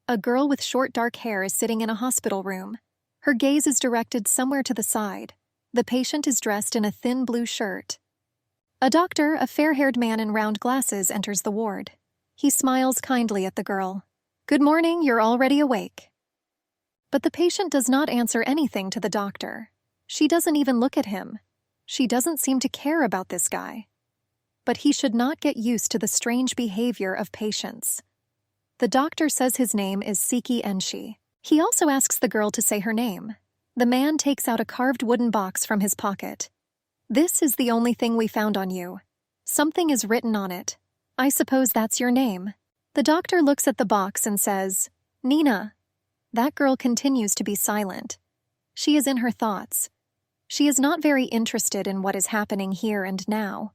A girl with short dark hair is sitting in a hospital room. Her gaze is directed somewhere to the side. The patient is dressed in a thin blue shirt. A doctor, a fair-haired man in round glasses, enters the ward. He smiles kindly at the girl. "Good morning, you're already awake." But the patient does not answer anything to the doctor. She doesn't even look at him. She doesn't seem to care about this guy. But he should not get used to the strange behavior of patients. The doctor says his name is Siki Enshi. He also asks the girl to say her name. The man takes out a carved wooden box from his pocket. "This is the only thing we found on you. Something is written on it. I suppose that's your name." The doctor looks at the box and says, "Nina." That girl continues to be silent. She is in her thoughts. She is not very interested in what is happening here and now.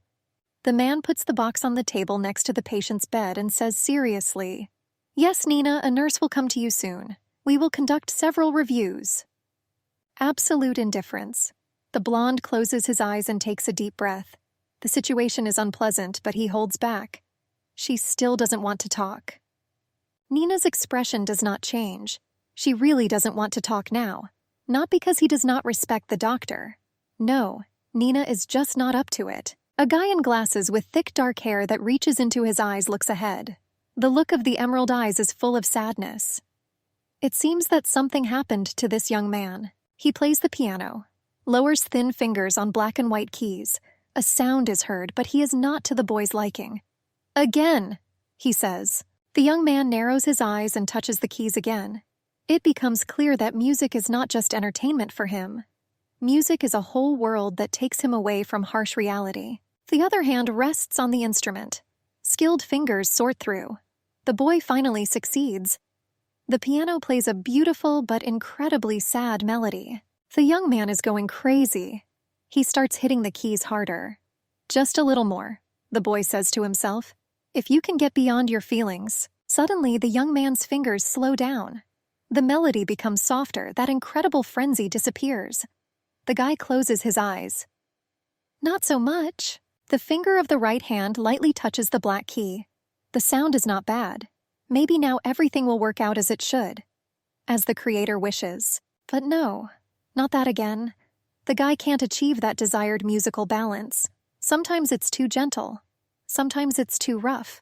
The man puts the box on the table next to the patient's bed and says seriously, "Yes, Nina, a nurse will come to you soon. We will conduct several reviews." Absolute indifference. The blonde closes his eyes and takes a deep breath. The situation is unpleasant, but he holds back. She still doesn't want to talk. Nina's expression does not change. She really doesn't want to talk now. Not because he does not respect the doctor. No, Nina is just not up to it. A guy in glasses with thick dark hair that reaches into his eyes looks ahead. The look of the emerald eyes is full of sadness. It seems that something happened to this young man. He plays the piano, lowers thin fingers on black and white keys. A sound is heard, but he is not to the boy's liking. "Again," he says. The young man narrows his eyes and touches the keys again. It becomes clear that music is not just entertainment for him. Music is a whole world that takes him away from harsh reality. The other hand rests on the instrument. Skilled fingers sort through. The boy finally succeeds. The piano plays a beautiful but incredibly sad melody. The young man is going crazy. He starts hitting the keys harder. "Just a little more," the boy says to himself. "If you can get beyond your feelings." Suddenly, the young man's fingers slow down. The melody becomes softer. That incredible frenzy disappears. The guy closes his eyes. "Not so much." The finger of the right hand lightly touches the black key. The sound is not bad. Maybe now everything will work out as it should, as the creator wishes. But no, not that again. The guy can't achieve that desired musical balance. Sometimes it's too gentle. Sometimes it's too rough.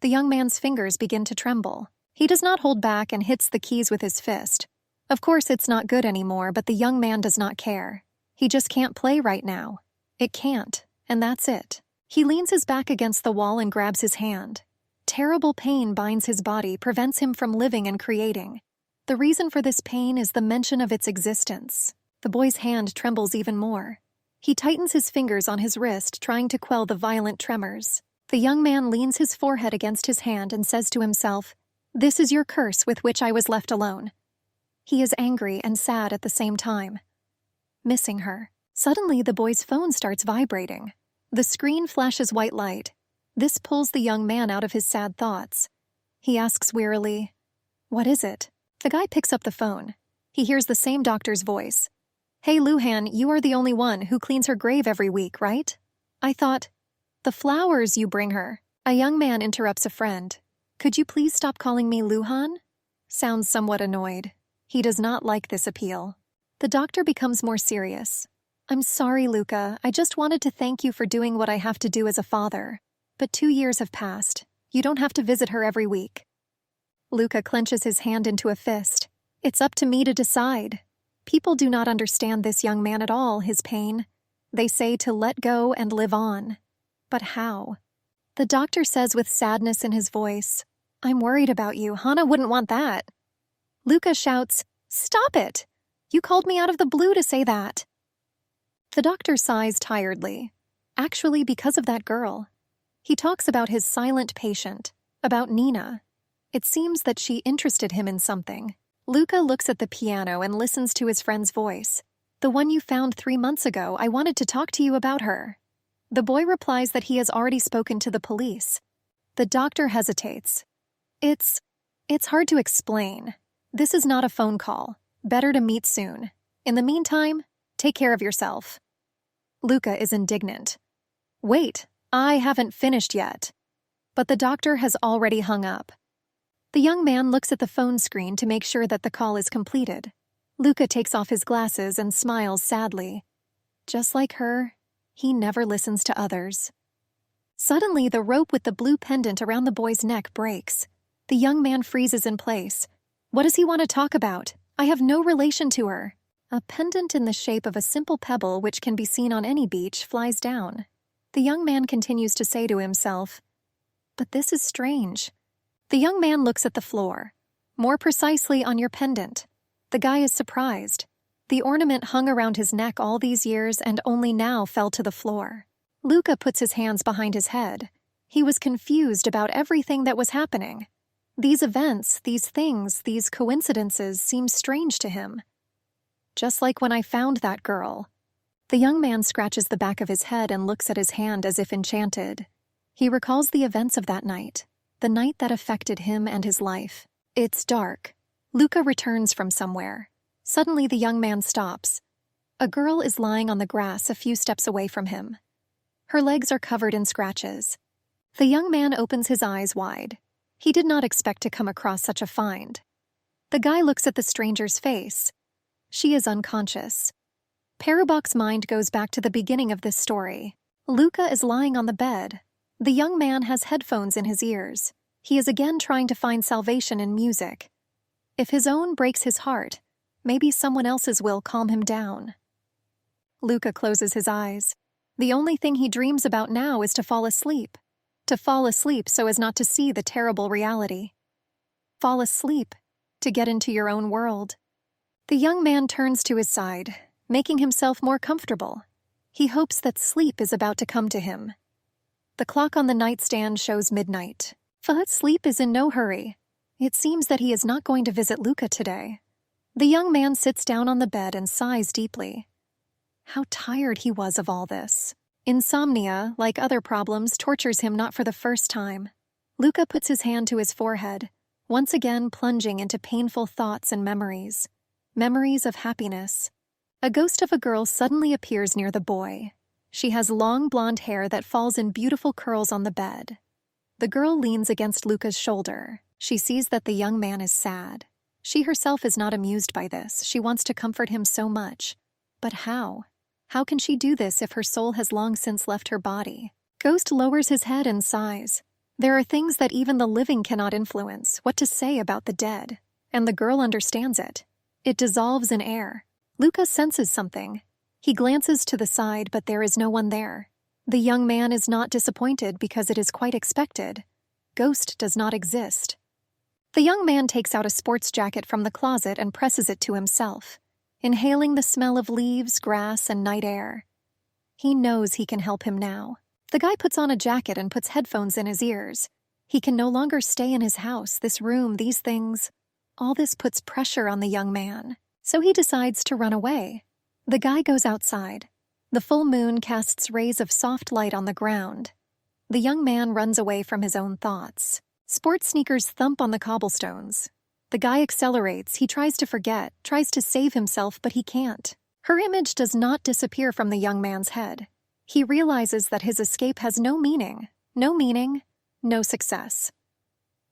The young man's fingers begin to tremble. He does not hold back and hits the keys with his fist. Of course, it's not good anymore, but the young man does not care. He just can't play right now. It can't, and that's it. He leans his back against the wall and grabs his hand. Terrible pain binds his body, prevents him from living and creating. The reason for this pain is the mention of its existence. The boy's hand trembles even more. He tightens his fingers on his wrist, trying to quell the violent tremors. The young man leans his forehead against his hand and says to himself, "This is your curse with which I was left alone." He is angry and sad at the same time. Missing her. Suddenly, the boy's phone starts vibrating. The screen flashes white light. This pulls the young man out of his sad thoughts. He asks wearily, "What is it?" The guy picks up the phone. He hears the same doctor's voice. "Hey, Luhan, you are the only one who cleans her grave every week, right? I thought, the flowers you bring her." A young man interrupts a friend. "Could you please stop calling me Luhan?" Sounds somewhat annoyed. He does not like this appeal. The doctor becomes more serious. "I'm sorry, Luca. I just wanted to thank you for doing what I have to do as a father. But 2 years have passed. You don't have to visit her every week." Luca clenches his hand into a fist. "It's up to me to decide." People do not understand this young man at all, his pain. They say to let go and live on. But how? The doctor says with sadness in his voice, "I'm worried about you. Hana wouldn't want that." Luca shouts, "Stop it! You called me out of the blue to say that." The doctor sighs tiredly. Actually, because of that girl. He talks about his silent patient, about Nina. It seems that she interested him in something. Luca looks at the piano and listens to his friend's voice. "The one you found 3 months ago, I wanted to talk to you about her." The boy replies that he has already spoken to the police. The doctor hesitates. It's hard to explain. This is not a phone call. Better to meet soon. In the meantime, take care of yourself." Luca is indignant. "Wait, I haven't finished yet." But the doctor has already hung up. The young man looks at the phone screen to make sure that the call is completed. Luca takes off his glasses and smiles sadly. Just like her, he never listens to others. Suddenly, the rope with the blue pendant around the boy's neck breaks. The young man freezes in place. What does he want to talk about? I have no relation to her. A pendant in the shape of a simple pebble which can be seen on any beach flies down. The young man continues to say to himself, "But this is strange." The young man looks at the floor. More precisely on your pendant. The guy is surprised. The ornament hung around his neck all these years and only now fell to the floor. Luca puts his hands behind his head. He was confused about everything that was happening. These events, these things, these coincidences seem strange to him. Just like when I found that girl. The young man scratches the back of his head and looks at his hand as if enchanted. He recalls the events of that night, the night that affected him and his life. It's dark. Luca returns from somewhere. Suddenly the young man stops. A girl is lying on the grass a few steps away from him. Her legs are covered in scratches. The young man opens his eyes wide. He did not expect to come across such a find. The guy looks at the stranger's face. She is unconscious. Parubok's mind goes back to the beginning of this story. Luca is lying on the bed. The young man has headphones in his ears. He is again trying to find salvation in music. If his own breaks his heart, maybe someone else's will calm him down. Luca closes his eyes. The only thing he dreams about now is to fall asleep. To fall asleep so as not to see the terrible reality. Fall asleep, to get into your own world. The young man turns to his side, making himself more comfortable. He hopes that sleep is about to come to him. The clock on the nightstand shows midnight. But sleep is in no hurry. It seems that he is not going to visit Luca today. The young man sits down on the bed and sighs deeply. How tired he was of all this. Insomnia, like other problems, tortures him not for the first time. Luca puts his hand to his forehead, once again plunging into painful thoughts and memories. Memories of happiness. A ghost of a girl suddenly appears near the boy. She has long blonde hair that falls in beautiful curls on the bed. The girl leans against Luca's shoulder. She sees that the young man is sad. She herself is not amused by this. She wants to comfort him so much. But how? How can she do this if her soul has long since left her body? Ghost lowers his head and sighs. There are things that even the living cannot influence, what to say about the dead. And the girl understands it. It dissolves in air. Luca senses something. He glances to the side, but there is no one there. The young man is not disappointed because it is quite expected. Ghost does not exist. The young man takes out a sports jacket from the closet and presses it to himself, inhaling the smell of leaves, grass, and night air. He knows he can help him now. The guy puts on a jacket and puts headphones in his ears. He can no longer stay in his house, this room, these things. All this puts pressure on the young man, so he decides to run away. The guy goes outside. The full moon casts rays of soft light on the ground. The young man runs away from his own thoughts. Sports sneakers thump on the cobblestones. The guy accelerates. He tries to forget, tries to save himself, but he can't. Her image does not disappear from the young man's head. He realizes that his escape has no meaning, no success.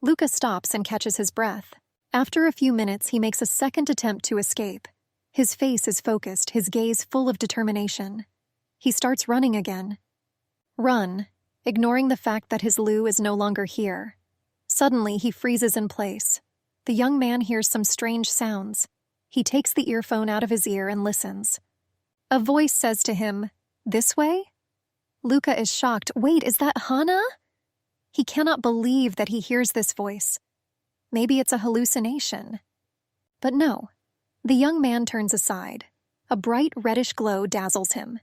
Luca stops and catches his breath. After a few minutes, he makes a second attempt to escape. His face is focused, his gaze full of determination. He starts running again. Run, ignoring the fact that his Lou is no longer here. Suddenly, he freezes in place. The young man hears some strange sounds. He takes the earphone out of his ear and listens. A voice says to him, "This way?" Luca is shocked. Wait, is that Hana? He cannot believe that he hears this voice. Maybe it's a hallucination. But no. The young man turns aside. A bright reddish glow dazzles him.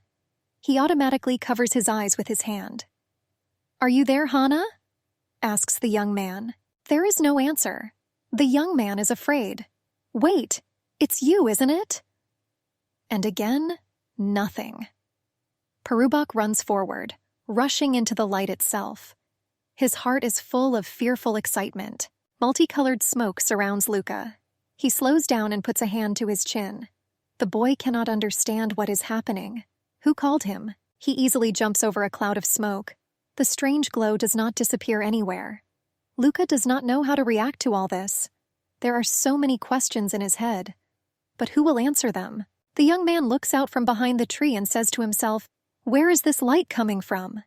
He automatically covers his eyes with his hand. "Are you there, Hana?" asks the young man. There is no answer. The young man is afraid. Wait, it's you, isn't it? And again, nothing. Parubok runs forward, rushing into the light itself. His heart is full of fearful excitement. Multicolored smoke surrounds Luca. He slows down and puts a hand to his chin. The boy cannot understand what is happening. Who called him? He easily jumps over a cloud of smoke. The strange glow does not disappear anywhere. Luca does not know how to react to all this. There are so many questions in his head. But who will answer them? The young man looks out from behind the tree and says to himself, "Where is this light coming from?"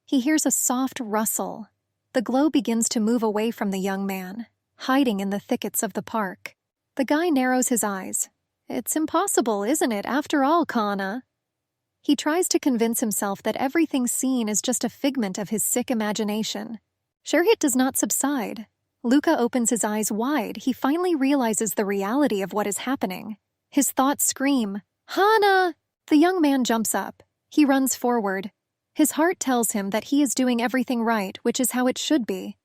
He hears a soft rustle. The glow begins to move away from the young man, hiding in the thickets of the park. The guy narrows his eyes. "It's impossible, isn't it, after all, Kana?" He tries to convince himself that everything seen is just a figment of his sick imagination. Sherhit does not subside. Luca opens his eyes wide. He finally realizes the reality of what is happening. His thoughts scream, "Hana!" The young man jumps up. He runs forward. His heart tells him that he is doing everything right, which is how it should be,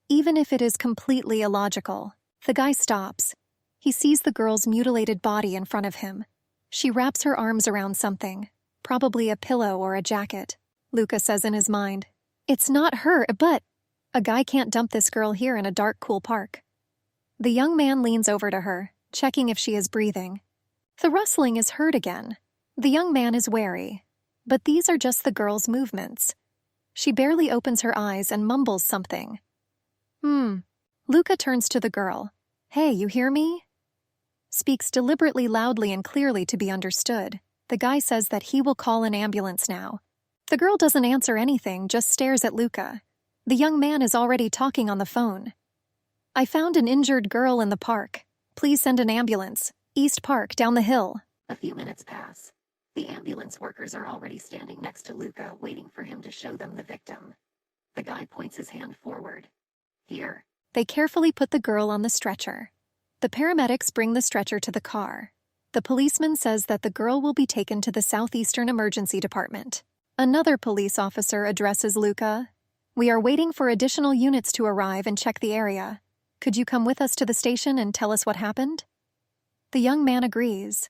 even if it is completely illogical. The guy stops. He sees the girl's mutilated body in front of him. She wraps her arms around something, probably a pillow or a jacket. Luca says in his mind, "It's not her, but..." A guy can't dump this girl here in a dark, cool park. The young man leans over to her, checking if she is breathing. The rustling is heard again. The young man is wary. But these are just the girl's movements. She barely opens her eyes and mumbles something. Luca turns to the girl. "Hey, you hear me?" Speaks deliberately loudly and clearly to be understood. The guy says that he will call an ambulance now. The girl doesn't answer anything, just stares at Luca. The young man is already talking on the phone. "I found an injured girl in the park. Please send an ambulance. East Park, down the hill." A few minutes pass. The ambulance workers are already standing next to Luca, waiting for him to show them the victim. The guy points his hand forward. "Here." They carefully put the girl on the stretcher. The paramedics bring the stretcher to the car. The policeman says that the girl will be taken to the Southeastern Emergency Department. Another police officer addresses Luca. "We are waiting for additional units to arrive and check the area. Could you come with us to the station and tell us what happened?" The young man agrees.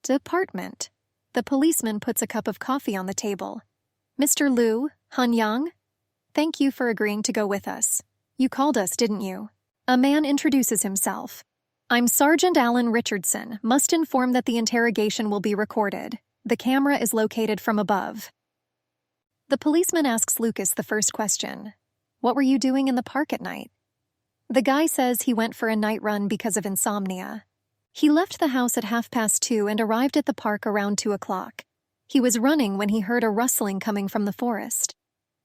Department. The policeman puts a cup of coffee on the table. "Mr. Liu, Han Yang, thank you for agreeing to go with us. You called us, didn't you?" A man introduces himself. "I'm Sergeant Alan Richardson. Must inform that the interrogation will be recorded. The camera is located from above." The policeman asks Lucas the first question. "What were you doing in the park at night?" The guy says he went for a night run because of insomnia. He left the house at 2:30 and arrived at the park around 2 o'clock. He was running when he heard a rustling coming from the forest.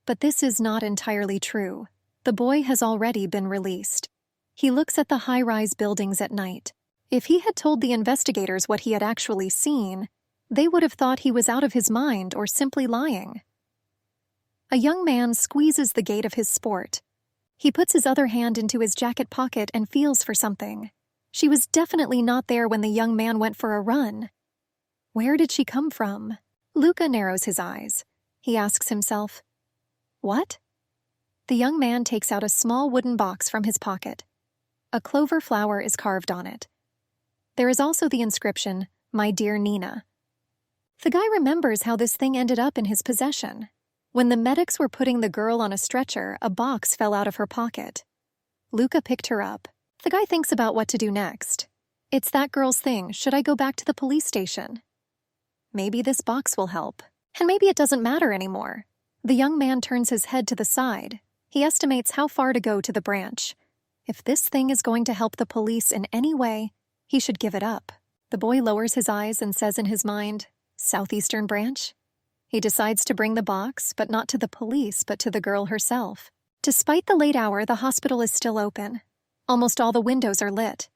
But this is not entirely true. The boy has already been released. He looks at the high-rise buildings at night. If he had told the investigators what he had actually seen, they would have thought he was out of his mind or simply lying. A young man squeezes the gate of his sport. He puts his other hand into his jacket pocket and feels for something. She was definitely not there when the young man went for a run. Where did she come from? Luca narrows his eyes. He asks himself, "What?" The young man takes out a small wooden box from his pocket. A clover flower is carved on it. There is also the inscription, "My dear Nina." The guy remembers how this thing ended up in his possession. When the medics were putting the girl on a stretcher, a box fell out of her pocket. Luca picked her up. The guy thinks about what to do next. "It's that girl's thing. Should I go back to the police station? Maybe this box will help. And maybe it doesn't matter anymore." The young man turns his head to the side. He estimates how far to go to the branch. If this thing is going to help the police in any way, he should give it up. The boy lowers his eyes and says in his mind, "Southeastern branch?" He decides to bring the box, but not to the police, but to the girl herself. Despite the late hour, the hospital is still open. Almost all the windows are lit.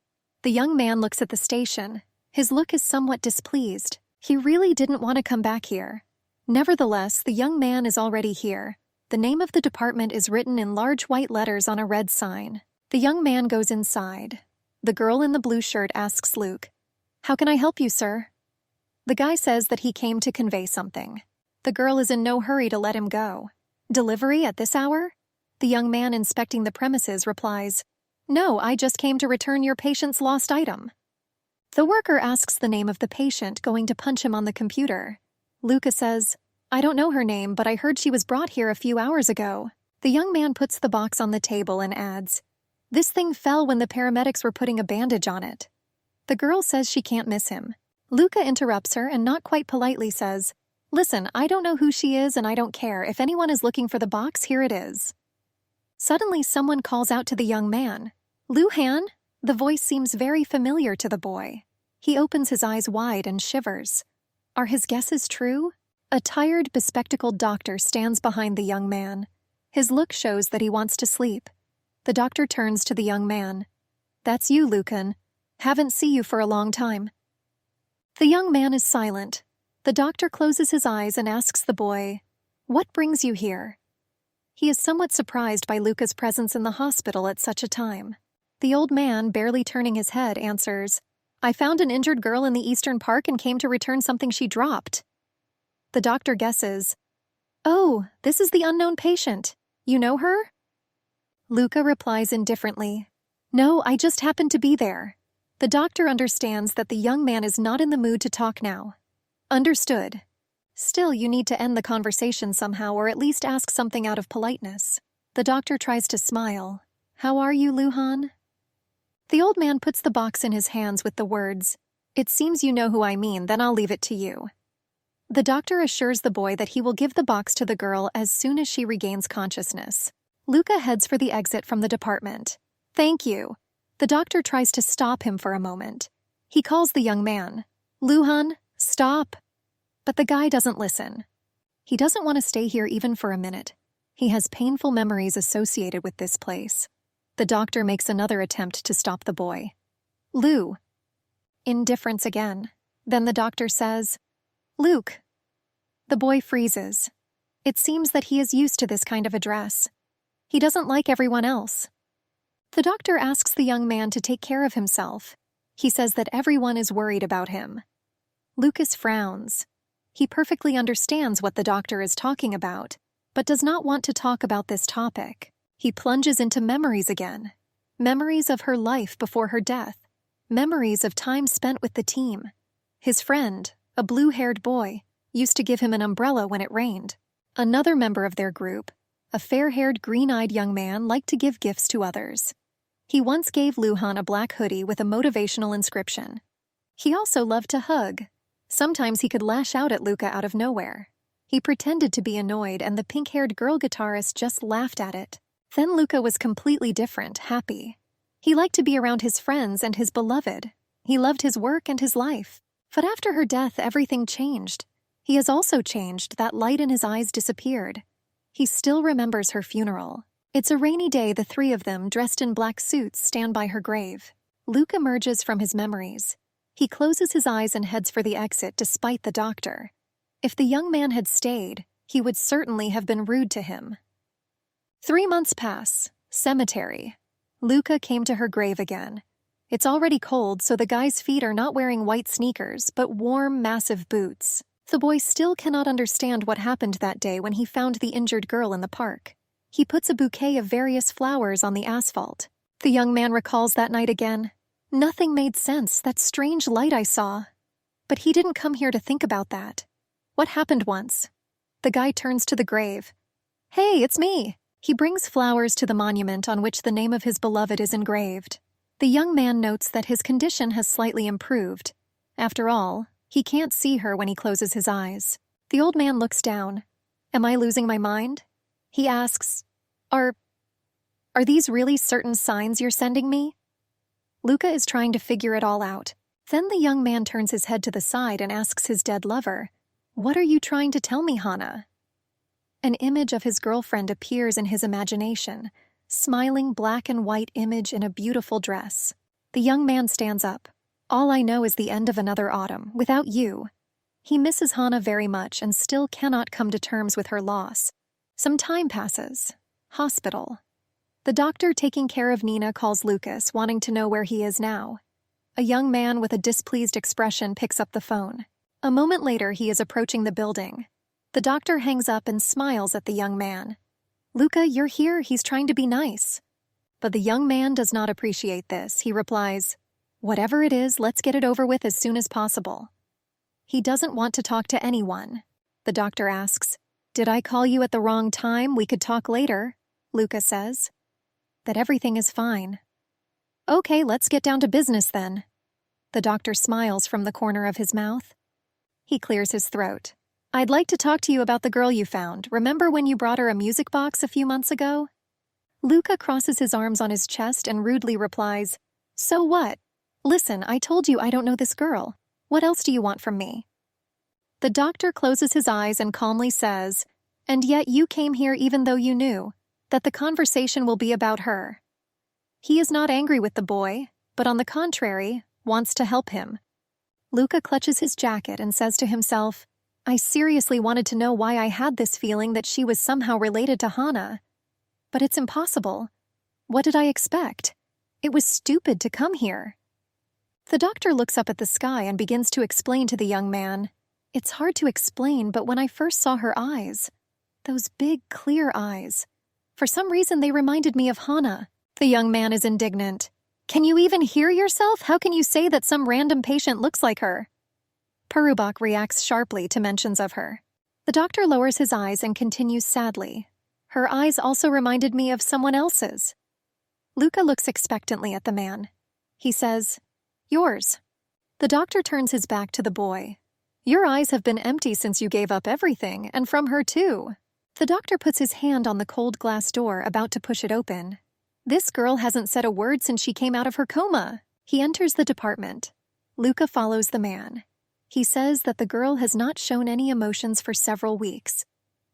The young man looks at the station. His look is somewhat displeased. He really didn't want to come back here. Nevertheless, the young man is already here. The name of the department is written in large white letters on a red sign. The young man goes inside. The girl in the blue shirt asks Luke, "How can I help you, sir?" The guy says that he came to convey something. The girl is in no hurry to let him go. "Delivery at this hour?" The young man inspecting the premises replies, "No, I just came to return your patient's lost item." The worker asks the name of the patient, going to punch him on the computer. Luca says, "I don't know her name, but I heard she was brought here a few hours ago." The young man puts the box on the table and adds, "This thing fell when the paramedics were putting a bandage on it." The girl says she can't miss him. Luca interrupts her and not quite politely says, "Listen, I don't know who she is and I don't care. If anyone is looking for the box, here it is." Suddenly, someone calls out to the young man, "Luhan?" The voice seems very familiar to the boy. He opens his eyes wide and shivers. Are his guesses true? A tired, bespectacled doctor stands behind the young man. His look shows that he wants to sleep. The doctor turns to the young man. "That's you, Lucan. Haven't seen you for a long time." The young man is silent. The doctor closes his eyes and asks the boy, "What brings you here?" He is somewhat surprised by Luca's presence in the hospital at such a time. The old man, barely turning his head, answers, "I found an injured girl in the Eastern Park and came to return something she dropped." The doctor guesses, "Oh, this is the unknown patient. You know her?" Luca replies indifferently, "No, I just happened to be there." The doctor understands that the young man is not in the mood to talk now. Understood. Still, you need to end the conversation somehow, or at least ask something out of politeness. The doctor tries to smile. "How are you, Luhan?" The old man puts the box in his hands with the words, "It seems you know who I mean, then I'll leave it to you." The doctor assures the boy that he will give the box to the girl as soon as she regains consciousness. Luca heads for the exit from the department. "Thank you." The doctor tries to stop him for a moment. He calls the young man, "Luhan, stop." But the guy doesn't listen. He doesn't want to stay here even for a minute. He has painful memories associated with this place. The doctor makes another attempt to stop the boy. "Lou." Indifference again. Then the doctor says, "Luke." The boy freezes. It seems that he is used to this kind of address. He doesn't like everyone else. The doctor asks the young man to take care of himself. He says that everyone is worried about him. Lucas frowns. He perfectly understands what the doctor is talking about, but does not want to talk about this topic. He plunges into memories again. Memories of her life before her death. Memories of time spent with the team. His friend, a blue-haired boy, used to give him an umbrella when it rained. Another member of their group, a fair-haired, green-eyed young man, liked to give gifts to others. He once gave Luhan a black hoodie with a motivational inscription. He also loved to hug. Sometimes he could lash out at Luca out of nowhere. He pretended to be annoyed, and the pink-haired girl guitarist just laughed at it. Then Luca was completely different, happy. He liked to be around his friends and his beloved. He loved his work and his life. But after her death, everything changed. He has also changed. That light in his eyes disappeared. He still remembers her funeral. It's a rainy day. The three of them, dressed in black suits, stand by her grave. Luke emerges from his memories. He closes his eyes and heads for the exit despite the doctor. If the young man had stayed, he would certainly have been rude to him. 3 months pass. Cemetery. Luca came to her grave again. It's already cold, so the guy's feet are not wearing white sneakers, but warm, massive boots. The boy still cannot understand what happened that day when he found the injured girl in the park. He puts a bouquet of various flowers on the asphalt. The young man recalls that night again. "Nothing made sense, that strange light I saw." But he didn't come here to think about that. What happened once? The guy turns to the grave. "Hey, it's me." He brings flowers to the monument on which the name of his beloved is engraved. The young man notes that his condition has slightly improved. After all, he can't see her when he closes his eyes. The old man looks down. "Am I losing my mind?" He asks, Are these really certain signs you're sending me?" Luca is trying to figure it all out. Then the young man turns his head to the side and asks his dead lover, "What are you trying to tell me, Hana?" An image of his girlfriend appears in his imagination, smiling black and white image in a beautiful dress. The young man stands up. "All I know is the end of another autumn, without you." He misses Hana very much and still cannot come to terms with her loss. Some time passes. Hospital. The doctor taking care of Nina calls Lucas, wanting to know where he is now. A young man with a displeased expression picks up the phone. A moment later, he is approaching the building. The doctor hangs up and smiles at the young man. "Luca, you're here. He's trying to be nice." But the young man does not appreciate this. He replies, "Whatever it is, let's get it over with as soon as possible." He doesn't want to talk to anyone. The doctor asks, "Did I call you at the wrong time? We could talk later." Luca says that everything is fine. "Okay, let's get down to business then." The doctor smiles from the corner of his mouth. He clears his throat. "I'd like to talk to you about the girl you found. Remember when you brought her a music box a few months ago?" Luca crosses his arms on his chest and rudely replies, "So what? Listen, I told you I don't know this girl. What else do you want from me?" The doctor closes his eyes and calmly says, "And yet you came here even though you knew that the conversation will be about her." He is not angry with the boy, but on the contrary, wants to help him. Luca clutches his jacket and says to himself, "I seriously wanted to know why I had this feeling that she was somehow related to Hana. But it's impossible. What did I expect? It was stupid to come here." The doctor looks up at the sky and begins to explain to the young man, "It's hard to explain, but when I first saw her eyes, those big, clear eyes, for some reason they reminded me of Hana." The young man is indignant. "Can you even hear yourself? How can you say that some random patient looks like her?" Parubak reacts sharply to mentions of her. The doctor lowers his eyes and continues sadly, "Her eyes also reminded me of someone else's." Luca looks expectantly at the man. He says, "Yours." The doctor turns his back to the boy. "Your eyes have been empty since you gave up everything, and from her too." The doctor puts his hand on the cold glass door, about to push it open. "This girl hasn't said a word since she came out of her coma." He enters the department. Luca follows the man. He says that the girl has not shown any emotions for several weeks,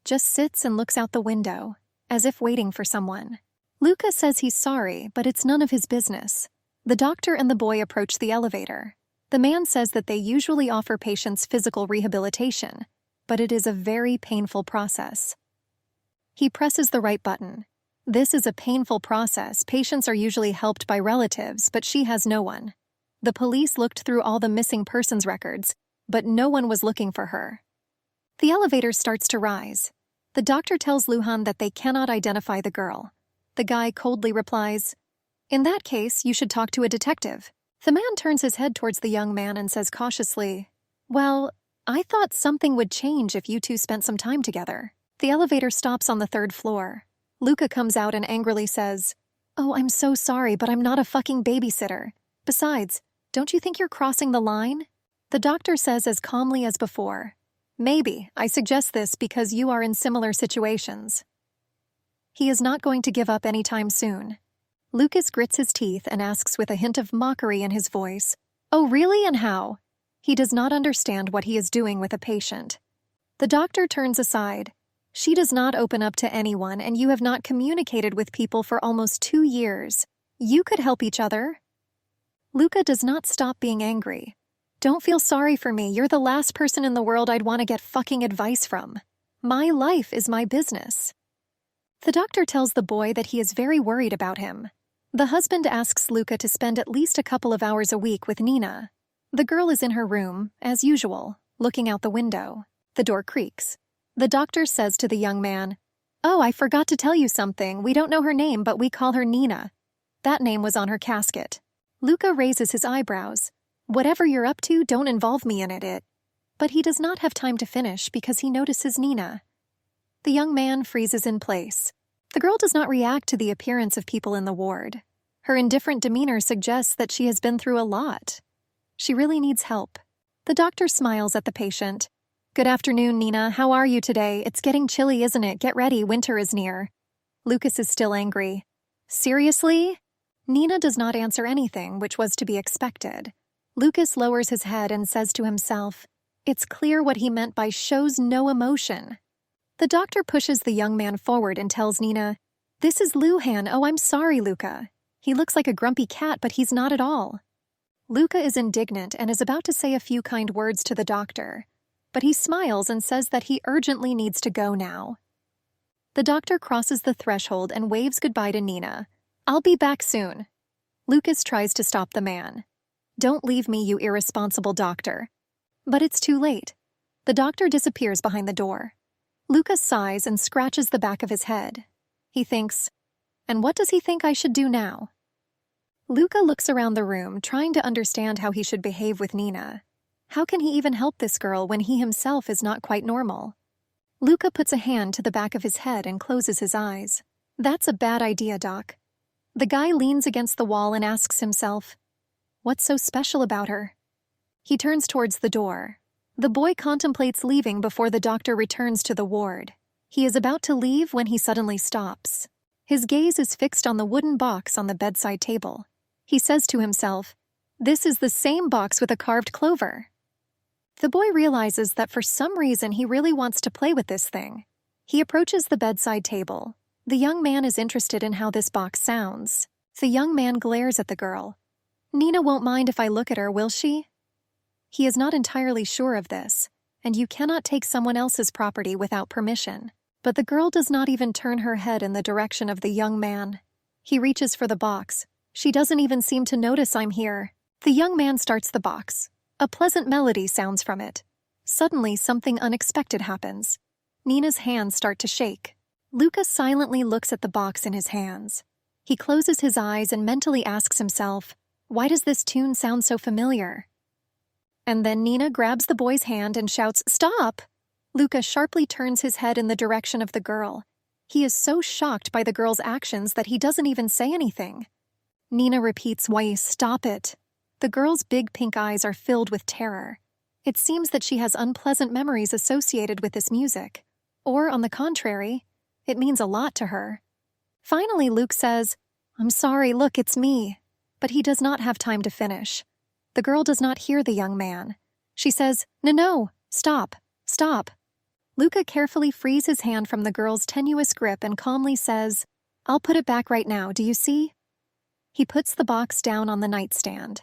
just sits and looks out the window, as if waiting for someone. Luca says he's sorry, but it's none of his business. The doctor and the boy approach the elevator. The man says that they usually offer patients physical rehabilitation, but it is a very painful process. He presses the right button. This is a painful process. Patients are usually helped by relatives, but she has no one. The police looked through all the missing persons records, but no one was looking for her. The elevator starts to rise. The doctor tells Luhan that they cannot identify the girl. The guy coldly replies, "In that case, you should talk to a detective." The man turns his head towards the young man and says cautiously, "Well, I thought something would change if you two spent some time together." The elevator stops on the 3rd floor. Luca comes out and angrily says, "Oh, I'm so sorry, but I'm not a fucking babysitter. Besides, don't you think you're crossing the line?" The doctor says as calmly as before, "Maybe. I suggest this because you are in similar situations." He is not going to give up anytime soon. Lucas grits his teeth and asks with a hint of mockery in his voice, "Oh, really, and how?" He does not understand what he is doing with a patient. The doctor turns aside. "She does not open up to anyone, and you have not communicated with people for almost 2 years. You could help each other." Luca does not stop being angry. "Don't feel sorry for me. You're the last person in the world I'd want to get fucking advice from. My life is my business." The doctor tells the boy that he is very worried about him. The husband asks Luca to spend at least a couple of hours a week with Nina. The girl is in her room, as usual, looking out the window. The door creaks. The doctor says to the young man, "Oh, I forgot to tell you something. We don't know her name, but we call her Nina. That name was on her casket." Luca raises his eyebrows. "Whatever you're up to, don't involve me in it. But he does not have time to finish because he notices Nina. The young man freezes in place. The girl does not react to the appearance of people in the ward. Her indifferent demeanor suggests that she has been through a lot. She really needs help. The doctor smiles at the patient. "Good afternoon, Nina. How are you today? It's getting chilly, isn't it? Get ready, winter is near." Lucas is still angry. "Seriously?" Nina does not answer anything, which was to be expected. Lucas lowers his head and says to himself, "It's clear what he meant by shows no emotion." The doctor pushes the young man forward and tells Nina, "This is Luhan. Oh, I'm sorry, Luca. He looks like a grumpy cat, but he's not at all." Luca is indignant and is about to say a few kind words to the doctor, but he smiles and says that he urgently needs to go now. The doctor crosses the threshold and waves goodbye to Nina. "I'll be back soon." Lucas tries to stop the man. "Don't leave me, you irresponsible doctor." But it's too late. The doctor disappears behind the door. Lucas sighs and scratches the back of his head. He thinks, "And what does he think I should do now?" Luca looks around the room, trying to understand how he should behave with Nina. How can he even help this girl when he himself is not quite normal? Luca puts a hand to the back of his head and closes his eyes. "That's a bad idea, Doc." The guy leans against the wall and asks himself, "What's so special about her?" He turns towards the door. The boy contemplates leaving before the doctor returns to the ward. He is about to leave when he suddenly stops. His gaze is fixed on the wooden box on the bedside table. He says to himself, "This is the same box with a carved clover." The boy realizes that for some reason he really wants to play with this thing. He approaches the bedside table. The young man is interested in how this box sounds. The young man glares at the girl. "Nina won't mind if I look at her, will she?" He is not entirely sure of this, and you cannot take someone else's property without permission. But the girl does not even turn her head in the direction of the young man. He reaches for the box. She doesn't even seem to notice I'm here. The young man starts the box. A pleasant melody sounds from it. Suddenly, something unexpected happens. Nina's hands start to shake. Luca silently looks at the box in his hands. He closes his eyes and mentally asks himself, "Why does this tune sound so familiar?" And then Nina grabs the boy's hand and shouts, "Stop!" Luca sharply turns his head in the direction of the girl. He is so shocked by the girl's actions that he doesn't even say anything. Nina repeats, "Why, stop it." The girl's big pink eyes are filled with terror. It seems that she has unpleasant memories associated with this music. Or, on the contrary, it means a lot to her. Finally, Luke says, "I'm sorry, look, it's me." But he does not have time to finish. The girl does not hear the young man. She says, No, stop, stop." Luca carefully frees his hand from the girl's tenuous grip and calmly says, "I'll put it back right now, do you see?" He puts the box down on the nightstand.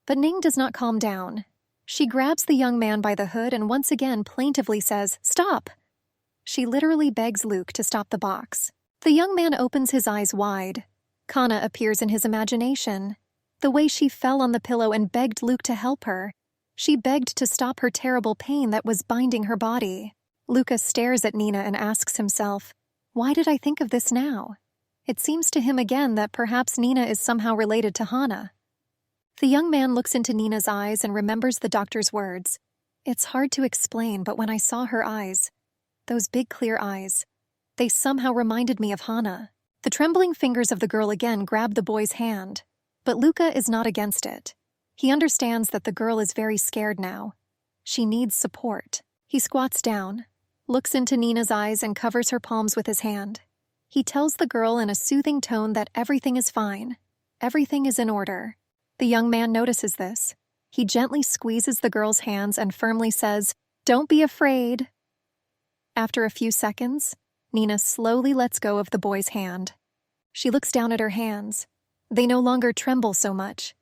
But Ning does not calm down. She grabs the young man by the hood and once again plaintively says, "Stop!" She literally begs Luke to stop the box. The young man opens his eyes wide. Kana appears in his imagination. The way she fell on the pillow and begged Luke to help her. She begged to stop her terrible pain that was binding her body. Luca stares at Nina and asks himself, "Why did I think of this now?" It seems to him again that perhaps Nina is somehow related to Hana. The young man looks into Nina's eyes and remembers the doctor's words. "It's hard to explain, but when I saw her eyes, those big clear eyes, they somehow reminded me of Hana." The trembling fingers of the girl again grab the boy's hand, but Luca is not against it. He understands that the girl is very scared now. She needs support. He squats down, looks into Nina's eyes and covers her palms with his hand. He tells the girl in a soothing tone that everything is fine. Everything is in order. The young man notices this. He gently squeezes the girl's hands and firmly says, "Don't be afraid." After a few seconds, Nina slowly lets go of the boy's hand. She looks down at her hands. They no longer tremble so much.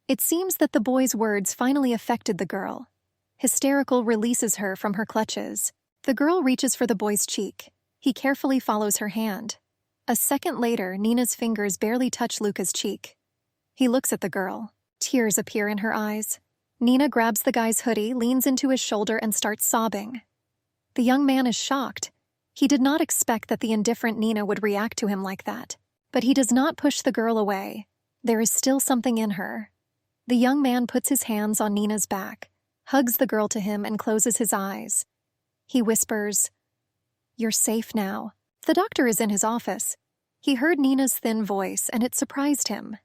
It seems that the boy's words finally affected the girl. Hysterical releases her from her clutches. The girl reaches for the boy's cheek. He carefully follows her hand. A second later, Nina's fingers barely touch Luca's cheek. He looks at the girl. Tears appear in her eyes. Nina grabs the guy's hoodie, leans into his shoulder, and starts sobbing. The young man is shocked. He did not expect that the indifferent Nina would react to him like that. But he does not push the girl away. There is still something in her. The young man puts his hands on Nina's back, hugs the girl to him, and closes his eyes. He whispers, "You're safe now." The doctor is in his office. He heard Nina's thin voice, and it surprised him.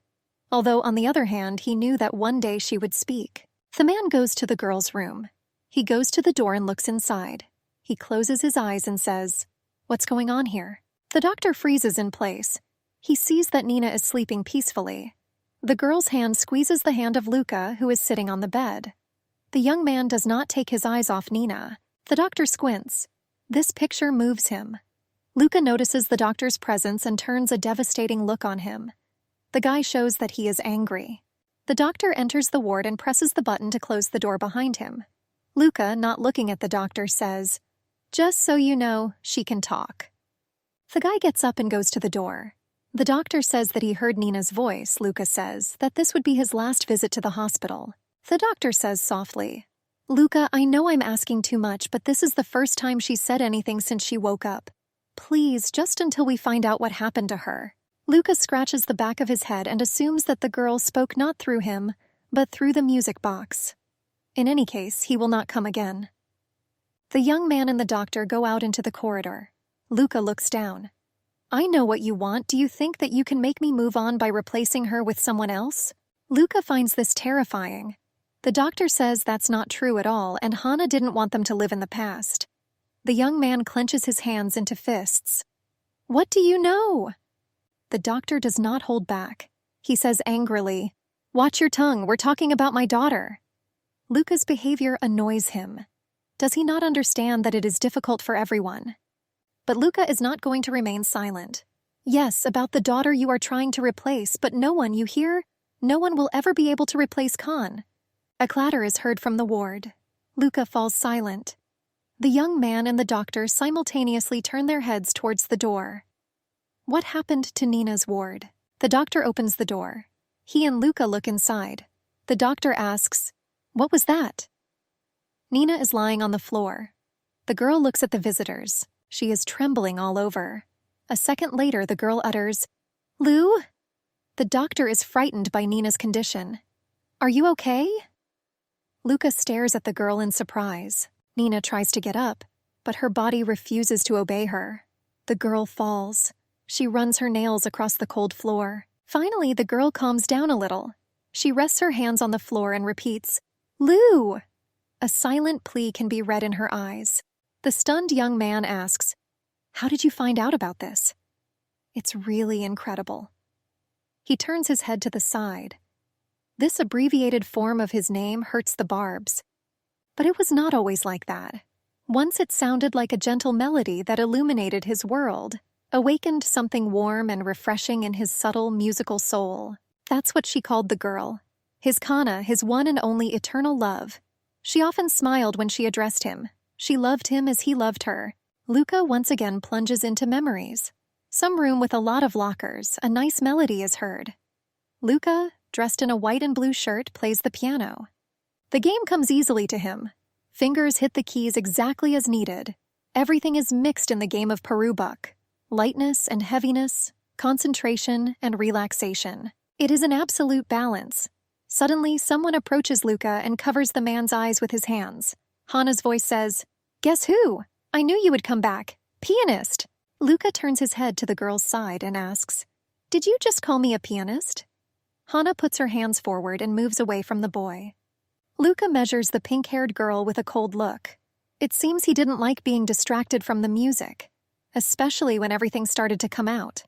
Although, on the other hand, he knew that one day she would speak. The man goes to the girl's room. He goes to the door and looks inside. He closes his eyes and says, "What's going on here?" The doctor freezes in place. He sees that Nina is sleeping peacefully. The girl's hand squeezes the hand of Luca, who is sitting on the bed. The young man does not take his eyes off Nina. The doctor squints. This picture moves him. Luca notices the doctor's presence and turns a devastating look on him. The guy shows that he is angry. The doctor enters the ward and presses the button to close the door behind him. Luca, not looking at the doctor, says, "Just so you know, she can talk." The guy gets up and goes to the door. The doctor says that he heard Nina's voice. Luca says that this would be his last visit to the hospital. The doctor says softly, "Luca, I know I'm asking too much, but this is the first time she's said anything since she woke up. Please, just until we find out what happened to her." Luca scratches the back of his head and assumes that the girl spoke not through him, but through the music box. In any case, he will not come again. The young man and the doctor go out into the corridor. Luca looks down. "I know what you want. Do you think that you can make me move on by replacing her with someone else?" Luca finds this terrifying. The doctor says that's not true at all, and Hana didn't want them to live in the past. The young man clenches his hands into fists. "What do you know?" The doctor does not hold back. He says angrily, "Watch your tongue, we're talking about my daughter." Luca's behavior annoys him. Does he not understand that it is difficult for everyone? But Luca is not going to remain silent. Yes, about the daughter you are trying to replace, but no one, you hear? No one will ever be able to replace Khan. A clatter is heard from the ward. Luca falls silent. The young man and the doctor simultaneously turn their heads towards the door. What happened to Nina's ward? The doctor opens the door. He and Luca look inside. The doctor asks, "What was that?" Nina is lying on the floor. The girl looks at the visitors. She is trembling all over. A second later, the girl utters, "Lou?" The doctor is frightened by Nina's condition. "Are you okay?" Luca stares at the girl in surprise. Nina tries to get up, but her body refuses to obey her. The girl falls. She runs her nails across the cold floor. Finally, the girl calms down a little. She rests her hands on the floor and repeats, "Lou!" A silent plea can be read in her eyes. The stunned young man asks, "How did you find out about this?" "It's really incredible." He turns his head to the side. This abbreviated form of his name hurts the barbs. But it was not always like that. Once it sounded like a gentle melody that illuminated his world, awakened something warm and refreshing in his subtle musical soul. That's what she called the girl. His Kana, his one and only eternal love. She often smiled when she addressed him. She loved him as he loved her. Luca once again plunges into memories. Some room with a lot of lockers, a nice melody is heard. Luca, dressed in a white and blue shirt, plays the piano. The game comes easily to him. Fingers hit the keys exactly as needed. Everything is mixed in the game of Peru buck. Lightness and heaviness, concentration and relaxation. It is an absolute balance. Suddenly, someone approaches Luca and covers the man's eyes with his hands. Hana's voice says, "Guess who? I knew you would come back. Pianist." Luca turns his head to the girl's side and asks, "Did you just call me a pianist?" Hana puts her hands forward and moves away from the boy. Luca measures the pink-haired girl with a cold look. It seems he didn't like being distracted from the music, especially when everything started to come out.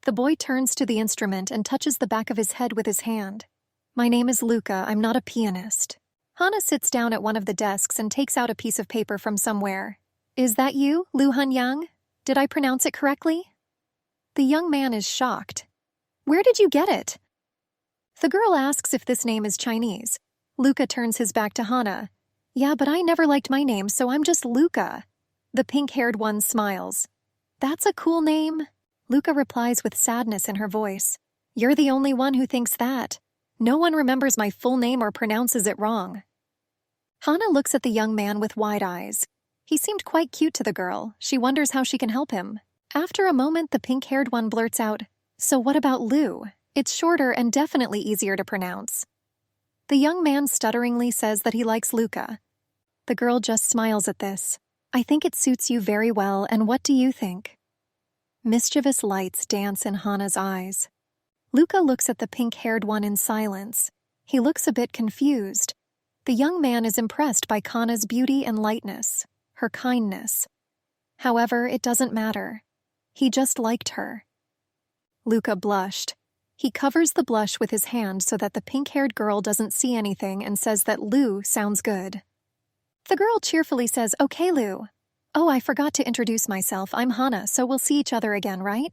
The boy turns to the instrument and touches the back of his head with his hand. "My name is Luca, I'm not a pianist." Hana sits down at one of the desks and takes out a piece of paper from somewhere. "Is that you, Lu Hunyang? Did I pronounce it correctly?" The young man is shocked. "Where did you get it?" The girl asks if this name is Chinese. Luca turns his back to Hana. "Yeah, but I never liked my name, so I'm just Luca." The pink-haired one smiles. "That's a cool name." Luca replies with sadness in her voice. "You're the only one who thinks that. No one remembers my full name or pronounces it wrong." Hana looks at the young man with wide eyes. He seemed quite cute to the girl. She wonders how she can help him. After a moment, the pink-haired one blurts out, "So what about Lou? It's shorter and definitely easier to pronounce." The young man stutteringly says that he likes Luca. The girl just smiles at this. "I think it suits you very well, and what do you think?" Mischievous lights dance in Hana's eyes. Luca looks at the pink-haired one in silence. He looks a bit confused. The young man is impressed by Kana's beauty and lightness, her kindness. However, it doesn't matter. He just liked her. Luca blushed. He covers the blush with his hand so that the pink-haired girl doesn't see anything and says that Lou sounds good. The girl cheerfully says, "Okay, Lou. Oh, I forgot to introduce myself. I'm Hana, so we'll see each other again, right?"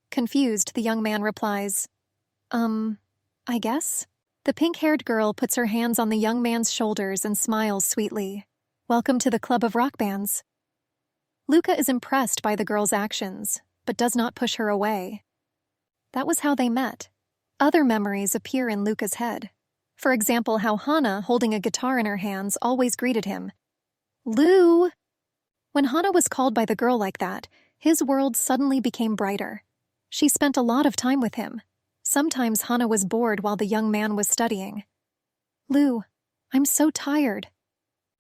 Confused, the young man replies, I guess?" The pink-haired girl puts her hands on the young man's shoulders and smiles sweetly. "Welcome to the club of rock bands." Luca is impressed by the girl's actions, but does not push her away. That was how they met. Other memories appear in Luca's head. For example, how Hana, holding a guitar in her hands, always greeted him, "Lou!" When Hana was called by the girl like that, his world suddenly became brighter. She spent a lot of time with him. Sometimes Hana was bored while the young man was studying. "Lou, I'm so tired."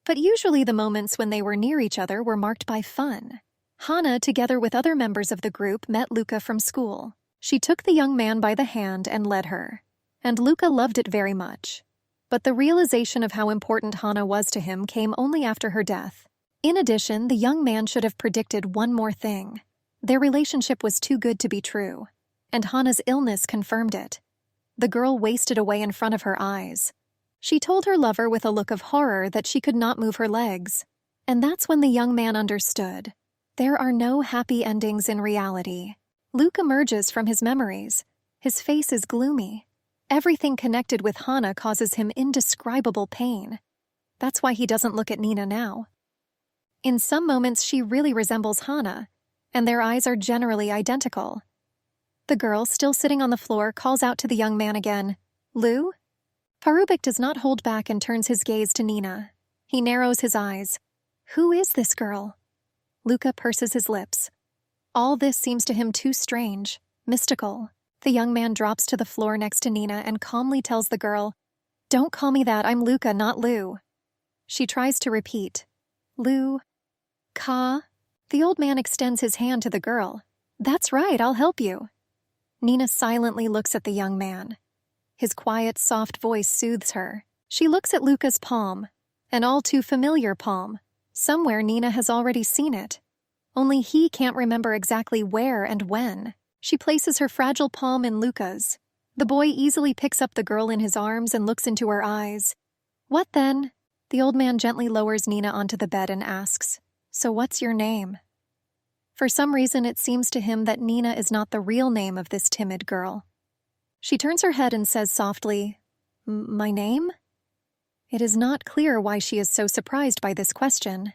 But usually the moments when they were near each other were marked by fun. Hana, together with other members of the group, met Luca from school. She took the young man by the hand and led her. And Luca loved it very much. But the realization of how important Hana was to him came only after her death. In addition, the young man should have predicted one more thing. Their relationship was too good to be true, and Hana's illness confirmed it. The girl wasted away in front of her eyes. She told her lover with a look of horror that she could not move her legs. And that's when the young man understood. There are no happy endings in reality. Luke emerges from his memories. His face is gloomy. Everything connected with Hana causes him indescribable pain. That's why he doesn't look at Nina now. In some moments, she really resembles Hana, and their eyes are generally identical. The girl, still sitting on the floor, calls out to the young man again, "Lou?" Parubik does not hold back and turns his gaze to Nina. He narrows his eyes. Who is this girl? Luca purses his lips. All this seems to him too strange, mystical. The young man drops to the floor next to Nina and calmly tells the girl, "Don't call me that, I'm Luca, not Lou." She tries to repeat, "Lou, Ka." The old man extends his hand to the girl. "That's right, I'll help you." Nina silently looks at the young man. His quiet, soft voice soothes her. She looks at Luca's palm, an all too familiar palm. Somewhere Nina has already seen it. Only he can't remember exactly where and when. She places her fragile palm in Luca's. The boy easily picks up the girl in his arms and looks into her eyes. "What then?" The old man gently lowers Nina onto the bed and asks, "So what's your name?" For some reason, it seems to him that Nina is not the real name of this timid girl. She turns her head and says softly, "My name?" It is not clear why she is so surprised by this question.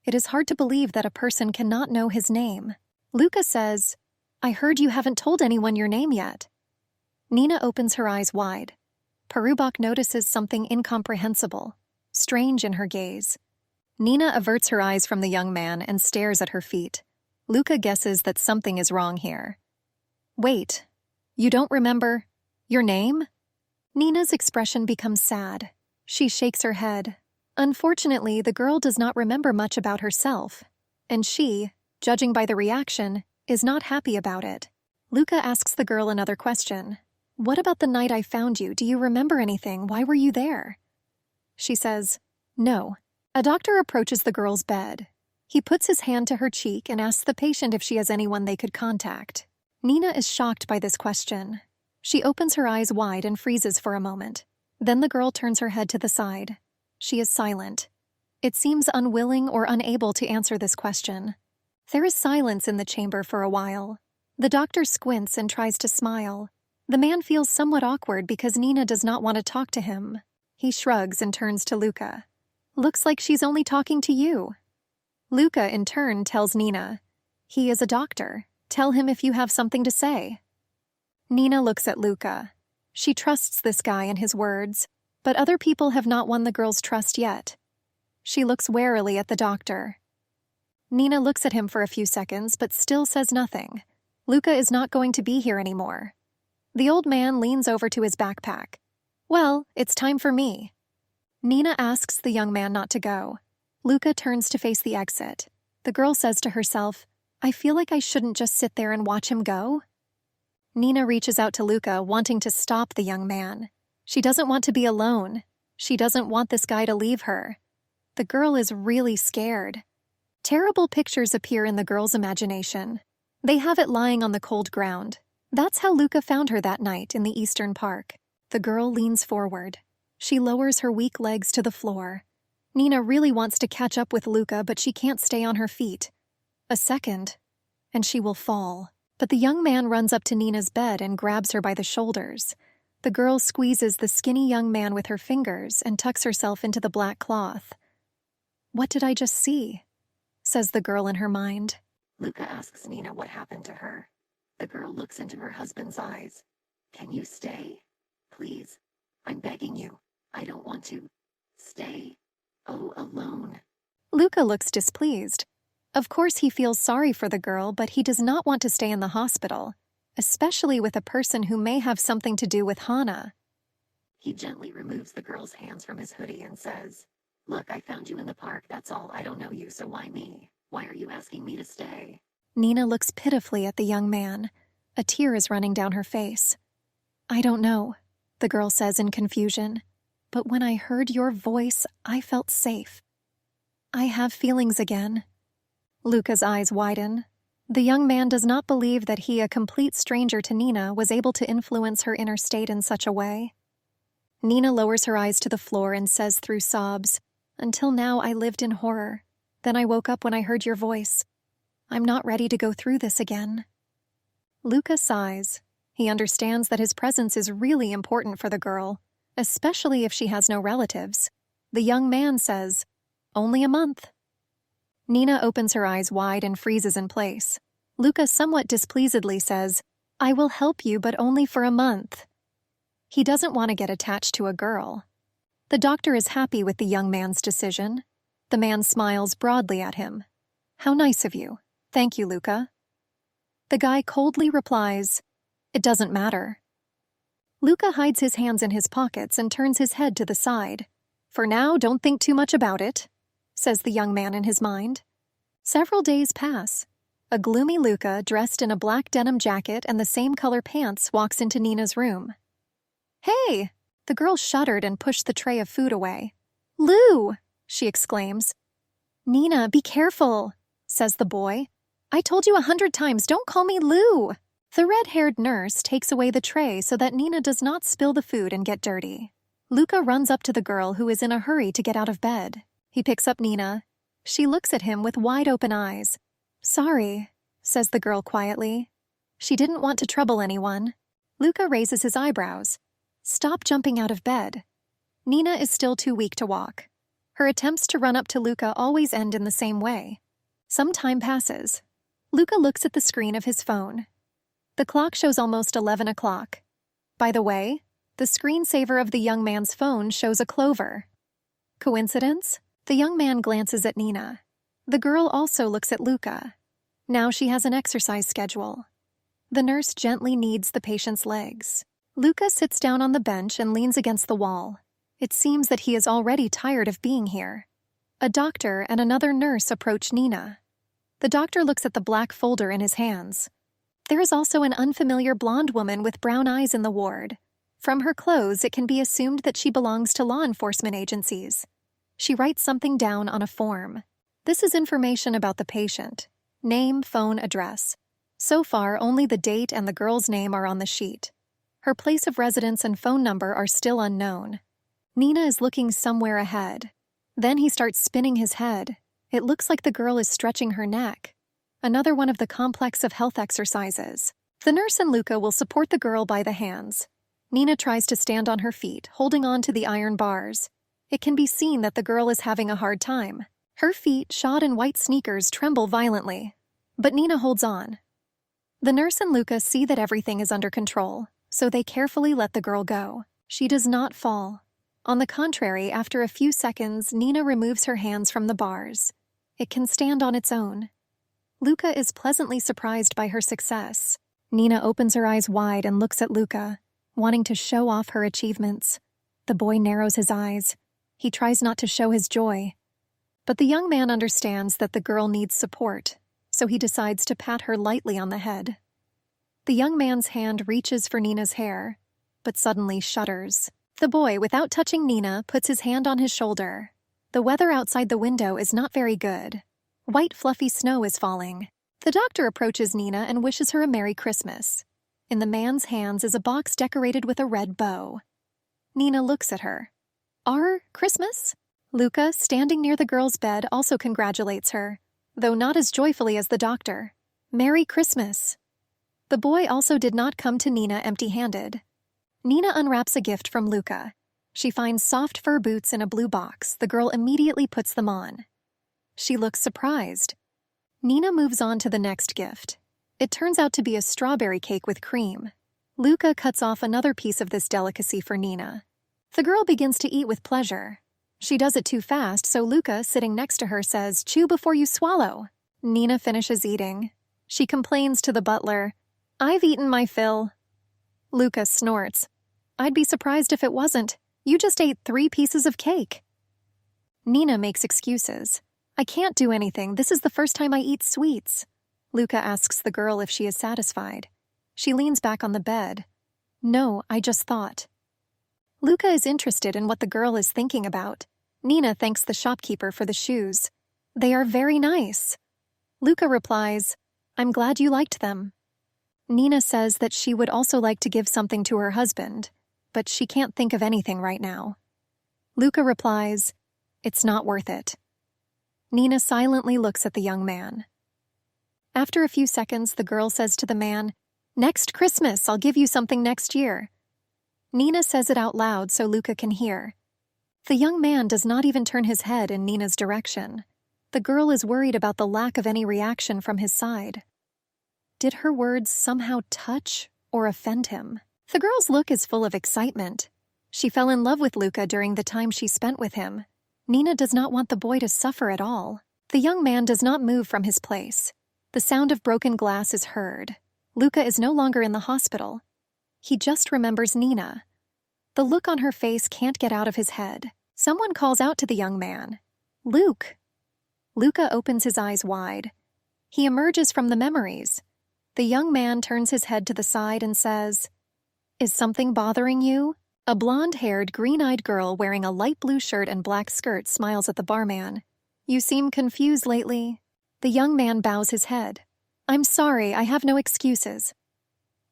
It is hard to believe that a person cannot know his name. Luca says, "I heard you haven't told anyone your name yet." Nina opens her eyes wide. Parubak notices something incomprehensible, strange in her gaze. Nina averts her eyes from the young man and stares at her feet. Luca guesses that something is wrong here. "Wait, you don't remember your name?" Nina's expression becomes sad. She shakes her head. Unfortunately, the girl does not remember much about herself, and she, judging by the reaction, is not happy about it. Luca asks the girl another question. "What about the night I found you? Do you remember anything? Why were you there?" She says, "No." A doctor approaches the girl's bed. He puts his hand to her cheek and asks the patient if she has anyone they could contact. Nina is shocked by this question. She opens her eyes wide and freezes for a moment. Then the girl turns her head to the side. She is silent. It seems unwilling or unable to answer this question. There is silence in the chamber for a while. The doctor squints and tries to smile. The man feels somewhat awkward because Nina does not want to talk to him. He shrugs and turns to Luca. "Looks like she's only talking to you." Luca, in turn, tells Nina, "He is a doctor. Tell him if you have something to say." Nina looks at Luca. She trusts this guy and his words, but other people have not won the girl's trust yet. She looks warily at the doctor. Nina looks at him for a few seconds, but still says nothing. Luca is not going to be here anymore. The old man leans over to his backpack. "Well, it's time for me." Nina asks the young man not to go. Luca turns to face the exit. The girl says to herself, "I feel like I shouldn't just sit there and watch him go." Nina reaches out to Luca, wanting to stop the young man. She doesn't want to be alone. She doesn't want this guy to leave her. The girl is really scared. Terrible pictures appear in the girl's imagination. They have it lying on the cold ground. That's how Luca found her that night in the Eastern Park. The girl leans forward. She lowers her weak legs to the floor. Nina really wants to catch up with Luca, but she can't stay on her feet. A second, and she will fall. But the young man runs up to Nina's bed and grabs her by the shoulders. The girl squeezes the skinny young man with her fingers and tucks herself into the black cloth. "What did I just see?" says the girl in her mind. Luca asks Nina what happened to her. The girl looks into her husband's eyes. "Can you stay? Please. I'm begging you. I don't want to stay. Oh, alone." Luca looks displeased. Of course he feels sorry for the girl, but he does not want to stay in the hospital, especially with a person who may have something to do with Hana. He gently removes the girl's hands from his hoodie and says, "Look, I found you in the park, that's all. I don't know you, so why me? Why are you asking me to stay?" Nina looks pitifully at the young man. A tear is running down her face. "I don't know," the girl says in confusion. "But when I heard your voice, I felt safe. I have feelings again." Luca's eyes widen. The young man does not believe that he, a complete stranger to Nina, was able to influence her inner state in such a way. Nina lowers her eyes to the floor and says through sobs, "Until now I lived in horror. Then I woke up when I heard your voice. I'm not ready to go through this again." Luca sighs. He understands that his presence is really important for the girl, especially if she has no relatives. The young man says, "Only a month." Nina opens her eyes wide and freezes in place. Luca somewhat displeasedly says, "I will help you, but only for a month." He doesn't want to get attached to a girl. The doctor is happy with the young man's decision. The man smiles broadly at him. "How nice of you. Thank you, Luca." The guy coldly replies, "It doesn't matter." Luca hides his hands in his pockets and turns his head to the side. "For now, don't think too much about it," says the young man in his mind. Several days pass. A gloomy Luca, dressed in a black denim jacket and the same color pants, walks into Nina's room. "Hey!" The girl shuddered and pushed the tray of food away. "Lou!" she exclaims. "Nina, be careful," says the boy. "I told you 100 times, don't call me Lou." The red-haired nurse takes away the tray so that Nina does not spill the food and get dirty. Luca runs up to the girl, who is in a hurry to get out of bed. He picks up Nina. She looks at him with wide-open eyes. "Sorry," says the girl quietly. She didn't want to trouble anyone. Luca raises his eyebrows. "Stop jumping out of bed." Nina is still too weak to walk. Her attempts to run up to Luca always end in the same way. Some time passes. Luca looks at the screen of his phone. The clock shows almost 11 o'clock. By the way, the screensaver of the young man's phone shows a clover. Coincidence? The young man glances at Nina. The girl also looks at Luca. Now she has an exercise schedule. The nurse gently kneads the patient's legs. Luca sits down on the bench and leans against the wall. It seems that he is already tired of being here. A doctor and another nurse approach Nina. The doctor looks at the black folder in his hands. There is also an unfamiliar blonde woman with brown eyes in the ward. From her clothes, it can be assumed that she belongs to law enforcement agencies. She writes something down on a form. This is information about the patient. Name, phone, address. So far, only the date and the girl's name are on the sheet. Her place of residence and phone number are still unknown. Nina is looking somewhere ahead. Then he starts spinning his head. It looks like the girl is stretching her neck. Another one of the complex of health exercises. The nurse and Luca will support the girl by the hands. Nina tries to stand on her feet, holding on to the iron bars. It can be seen that the girl is having a hard time. Her feet, shod in white sneakers, tremble violently. But Nina holds on. The nurse and Luca see that everything is under control, so they carefully let the girl go. She does not fall. On the contrary, after a few seconds, Nina removes her hands from the bars. It can stand on its own. Luca is pleasantly surprised by her success. Nina opens her eyes wide and looks at Luca, wanting to show off her achievements. The boy narrows his eyes. He tries not to show his joy. But the young man understands that the girl needs support, so he decides to pat her lightly on the head. The young man's hand reaches for Nina's hair, but suddenly shudders. The boy, without touching Nina, puts his hand on his shoulder. The weather outside the window is not very good. White fluffy snow is falling. The doctor approaches Nina and wishes her a Merry Christmas. In the man's hands is a box decorated with a red bow. Nina looks at her. "Our Christmas?" Luca, standing near the girl's bed, also congratulates her, though not as joyfully as the doctor. "Merry Christmas." The boy also did not come to Nina empty-handed. Nina unwraps a gift from Luca. She finds soft fur boots in a blue box. The girl immediately puts them on. She looks surprised. Nina moves on to the next gift. It turns out to be a strawberry cake with cream. Luca cuts off another piece of this delicacy for Nina. The girl begins to eat with pleasure. She does it too fast, so Luca, sitting next to her, says, "Chew before you swallow." Nina finishes eating. She complains to the butler, "I've eaten my fill." Luca snorts. "I'd be surprised if it wasn't. You just ate 3 pieces of cake." Nina makes excuses. "I can't do anything. This is the first time I eat sweets." Luca asks the girl if she is satisfied. She leans back on the bed. "No, I just thought." Luca is interested in what the girl is thinking about. Nina thanks the shopkeeper for the shoes. "They are very nice." Luca replies, I'm glad you liked them. Nina says that she would also like to give something to her husband, but she can't think of anything right now. Luca replies, "It's not worth it." Nina silently looks at the young man. After a few seconds, the girl says to the man, "Next Christmas, I'll give you something next year." Nina says it out loud so Luca can hear. The young man does not even turn his head in Nina's direction. The girl is worried about the lack of any reaction from his side. Did her words somehow touch or offend him? The girl's look is full of excitement. She fell in love with Luca during the time she spent with him. Nina does not want the boy to suffer at all. The young man does not move from his place. The sound of broken glass is heard. Luca is no longer in the hospital. He just remembers Nina. The look on her face can't get out of his head. Someone calls out to the young man, "Luke!" Luca opens his eyes wide. He emerges from the memories. The young man turns his head to the side and says, "Is something bothering you?" A blonde-haired, green-eyed girl wearing a light blue shirt and black skirt smiles at the barman. "You seem confused lately." The young man bows his head. "I'm sorry, I have no excuses."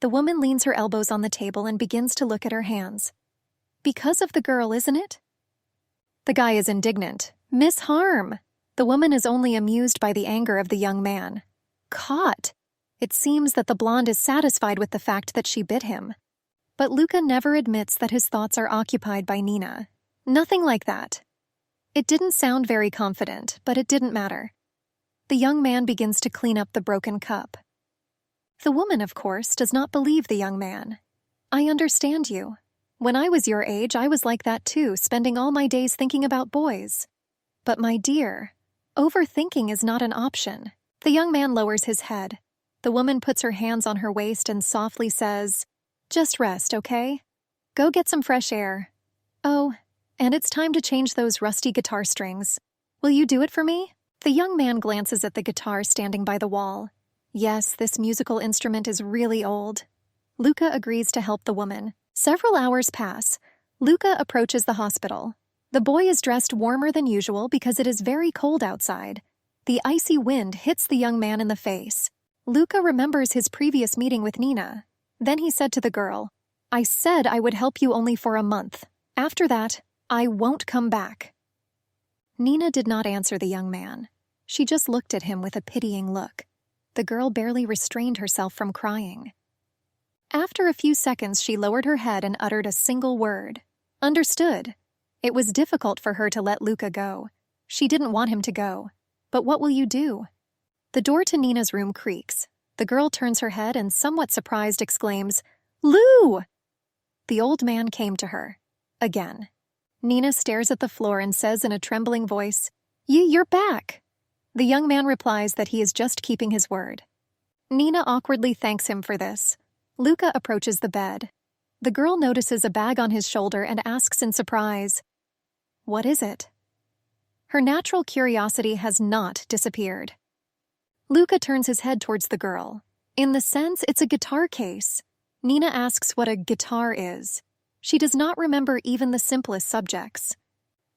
The woman leans her elbows on the table and begins to look at her hands. "Because of the girl, isn't it?" The guy is indignant. "Miss Harm!" The woman is only amused by the anger of the young man. Caught! It seems that the blonde is satisfied with the fact that she bit him. But Luca never admits that his thoughts are occupied by Nina. Nothing like that. It didn't sound very confident, but it didn't matter. The young man begins to clean up the broken cup. The woman, of course, does not believe the young man. "I understand you. When I was your age, I was like that too, spending all my days thinking about boys. But my dear, overthinking is not an option." The young man lowers his head. The woman puts her hands on her waist and softly says, "Just rest, okay? Go get some fresh air. Oh, and it's time to change those rusty guitar strings. Will you do it for me?" The young man glances at the guitar standing by the wall. Yes, this musical instrument is really old. Luca agrees to help the woman. Several hours pass. Luca approaches the hospital. The boy is dressed warmer than usual because it is very cold outside. The icy wind hits the young man in the face. Luca remembers his previous meeting with Nina. Then he said to the girl, "I said I would help you only for a month. After that, I won't come back." Nina did not answer the young man. She just looked at him with a pitying look. The girl barely restrained herself from crying. After a few seconds, she lowered her head and uttered a single word. "Understood." It was difficult for her to let Luca go. She didn't want him to go. But what will you do? The door to Nina's room creaks. The girl turns her head and, somewhat surprised, exclaims, "Lou!" The old man came to her. Again. Nina stares at the floor and says in a trembling voice, You're back." The young man replies that he is just keeping his word. Nina awkwardly thanks him for this. Luca approaches the bed. The girl notices a bag on his shoulder and asks in surprise, "What is it?" Her natural curiosity has not disappeared. Luca turns his head towards the girl. In the sense, it's a guitar case. Nina asks what a guitar is. She does not remember even the simplest subjects.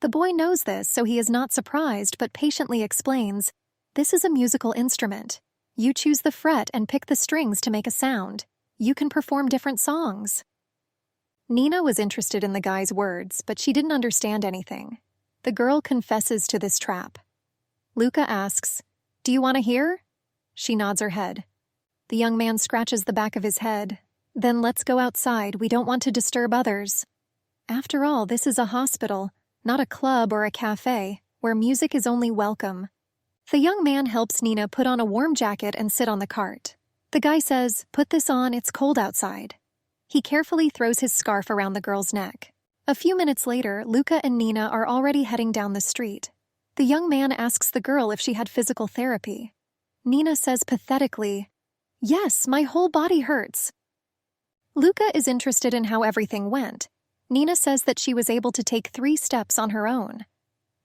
The boy knows this, so he is not surprised, but patiently explains, "This is a musical instrument. You choose the fret and pick the strings to make a sound. You can perform different songs." Nina was interested in the guy's words, but she didn't understand anything. The girl confesses to this trap. Luca asks, "Do you want to hear?" She nods her head. The young man scratches the back of his head. "Then let's go outside. We don't want to disturb others. After all, this is a hospital, not a club or a cafe, where music is only welcome." The young man helps Nina put on a warm jacket and sit on the cart. The guy says, "Put this on, it's cold outside." He carefully throws his scarf around the girl's neck. A few minutes later, Luca and Nina are already heading down the street. The young man asks the girl if she had physical therapy. Nina says pathetically, "Yes, my whole body hurts." Luca is interested in how everything went. Nina says that she was able to take 3 steps on her own.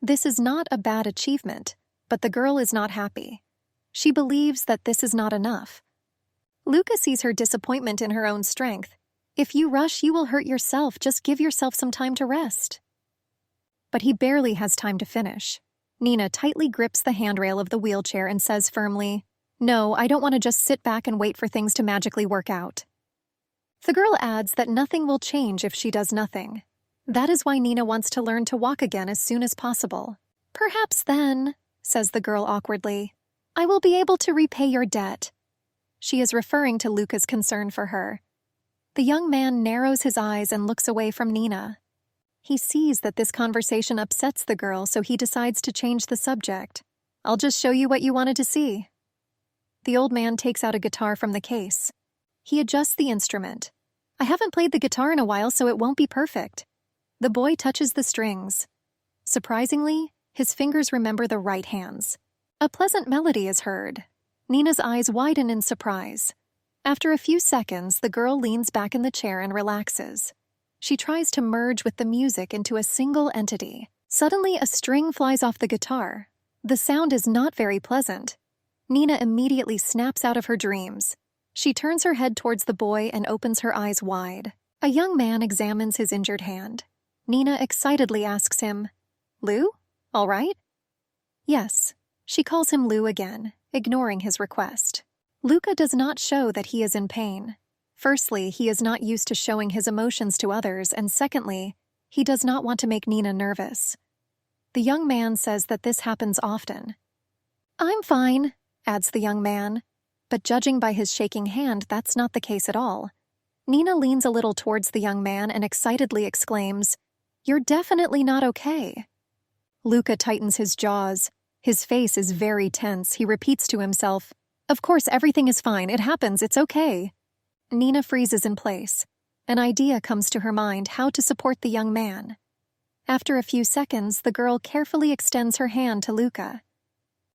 This is not a bad achievement, but the girl is not happy. She believes that this is not enough. Luca sees her disappointment in her own strength. "If you rush, you will hurt yourself. Just give yourself some time to rest." But he barely has time to finish. Nina tightly grips the handrail of the wheelchair and says firmly, No, I don't want to just sit back and wait for things to magically work out. The girl adds that nothing will change if she does nothing. That is why Nina wants to learn to walk again as soon as possible. Perhaps then, says the girl awkwardly, I will be able to repay your debt. She is referring to Luca's concern for her. The young man narrows his eyes and looks away from Nina. He sees that this conversation upsets the girl, so he decides to change the subject. I'll just show you what you wanted to see. The old man takes out a guitar from the case. He adjusts the instrument. I haven't played the guitar in a while, so it won't be perfect. The boy touches the strings. Surprisingly, his fingers remember the right hands. A pleasant melody is heard. Nina's eyes widen in surprise. After a few seconds, the girl leans back in the chair and relaxes. She tries to merge with the music into a single entity. Suddenly, a string flies off the guitar. The sound is not very pleasant. Nina immediately snaps out of her dreams. She turns her head towards the boy and opens her eyes wide. A young man examines his injured hand. Nina excitedly asks him, Lou? All right? Yes. She calls him Lou again, ignoring his request. Luca does not show that he is in pain. Firstly, he is not used to showing his emotions to others, and secondly, he does not want to make Nina nervous. The young man says that this happens often. I'm fine, adds the young man, but judging by his shaking hand, that's not the case at all. Nina leans a little towards the young man and excitedly exclaims, You're definitely not okay. Luca tightens his jaws. His face is very tense. He repeats to himself, Of course, everything is fine. It happens. It's okay. Nina freezes in place. An idea comes to her mind how to support the young man. After a few seconds, the girl carefully extends her hand to Luca.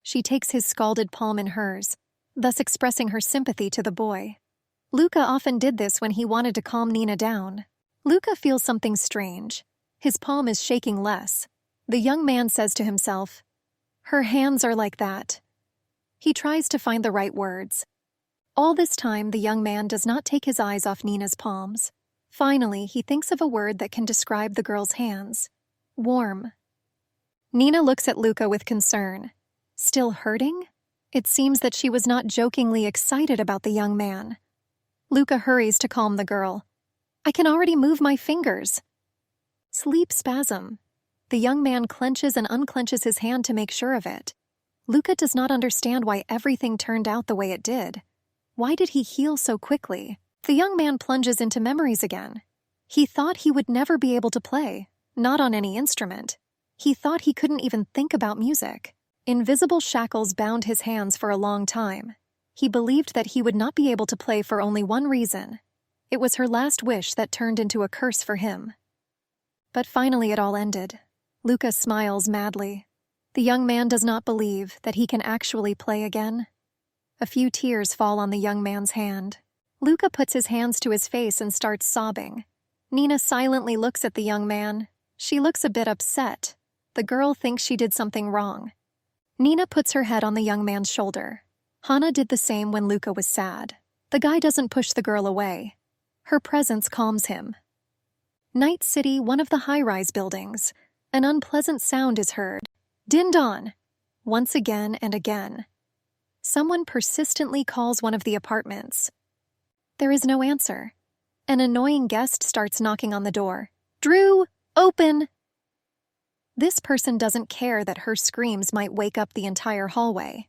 She takes his scalded palm in hers, thus expressing her sympathy to the boy. Luca often did this when he wanted to calm Nina down. Luca feels something strange. His palm is shaking less. The young man says to himself, Her hands are like that. He tries to find the right words. All this time, the young man does not take his eyes off Nina's palms. Finally, he thinks of a word that can describe the girl's hands. Warm. Nina looks at Luca with concern. Still hurting? It seems that she was not jokingly excited about the young man. Luca hurries to calm the girl. I can already move my fingers. Sleep spasm. The young man clenches and unclenches his hand to make sure of it. Luca does not understand why everything turned out the way it did. Why did he heal so quickly? The young man plunges into memories again. He thought he would never be able to play, not on any instrument. He thought he couldn't even think about music. Invisible shackles bound his hands for a long time. He believed that he would not be able to play for only one reason. It was her last wish that turned into a curse for him. But finally it all ended. Luca smiles madly. The young man does not believe that he can actually play again. A few tears fall on the young man's hand. Luca puts his hands to his face and starts sobbing. Nina silently looks at the young man. She looks a bit upset. The girl thinks she did something wrong. Nina puts her head on the young man's shoulder. Hana did the same when Luca was sad. The guy doesn't push the girl away. Her presence calms him. Night City, one of the high-rise buildings. An unpleasant sound is heard. Din-don! Once again and again. Someone persistently calls one of the apartments. There is no answer. An annoying guest starts knocking on the door. Drew, open! This person doesn't care that her screams might wake up the entire hallway.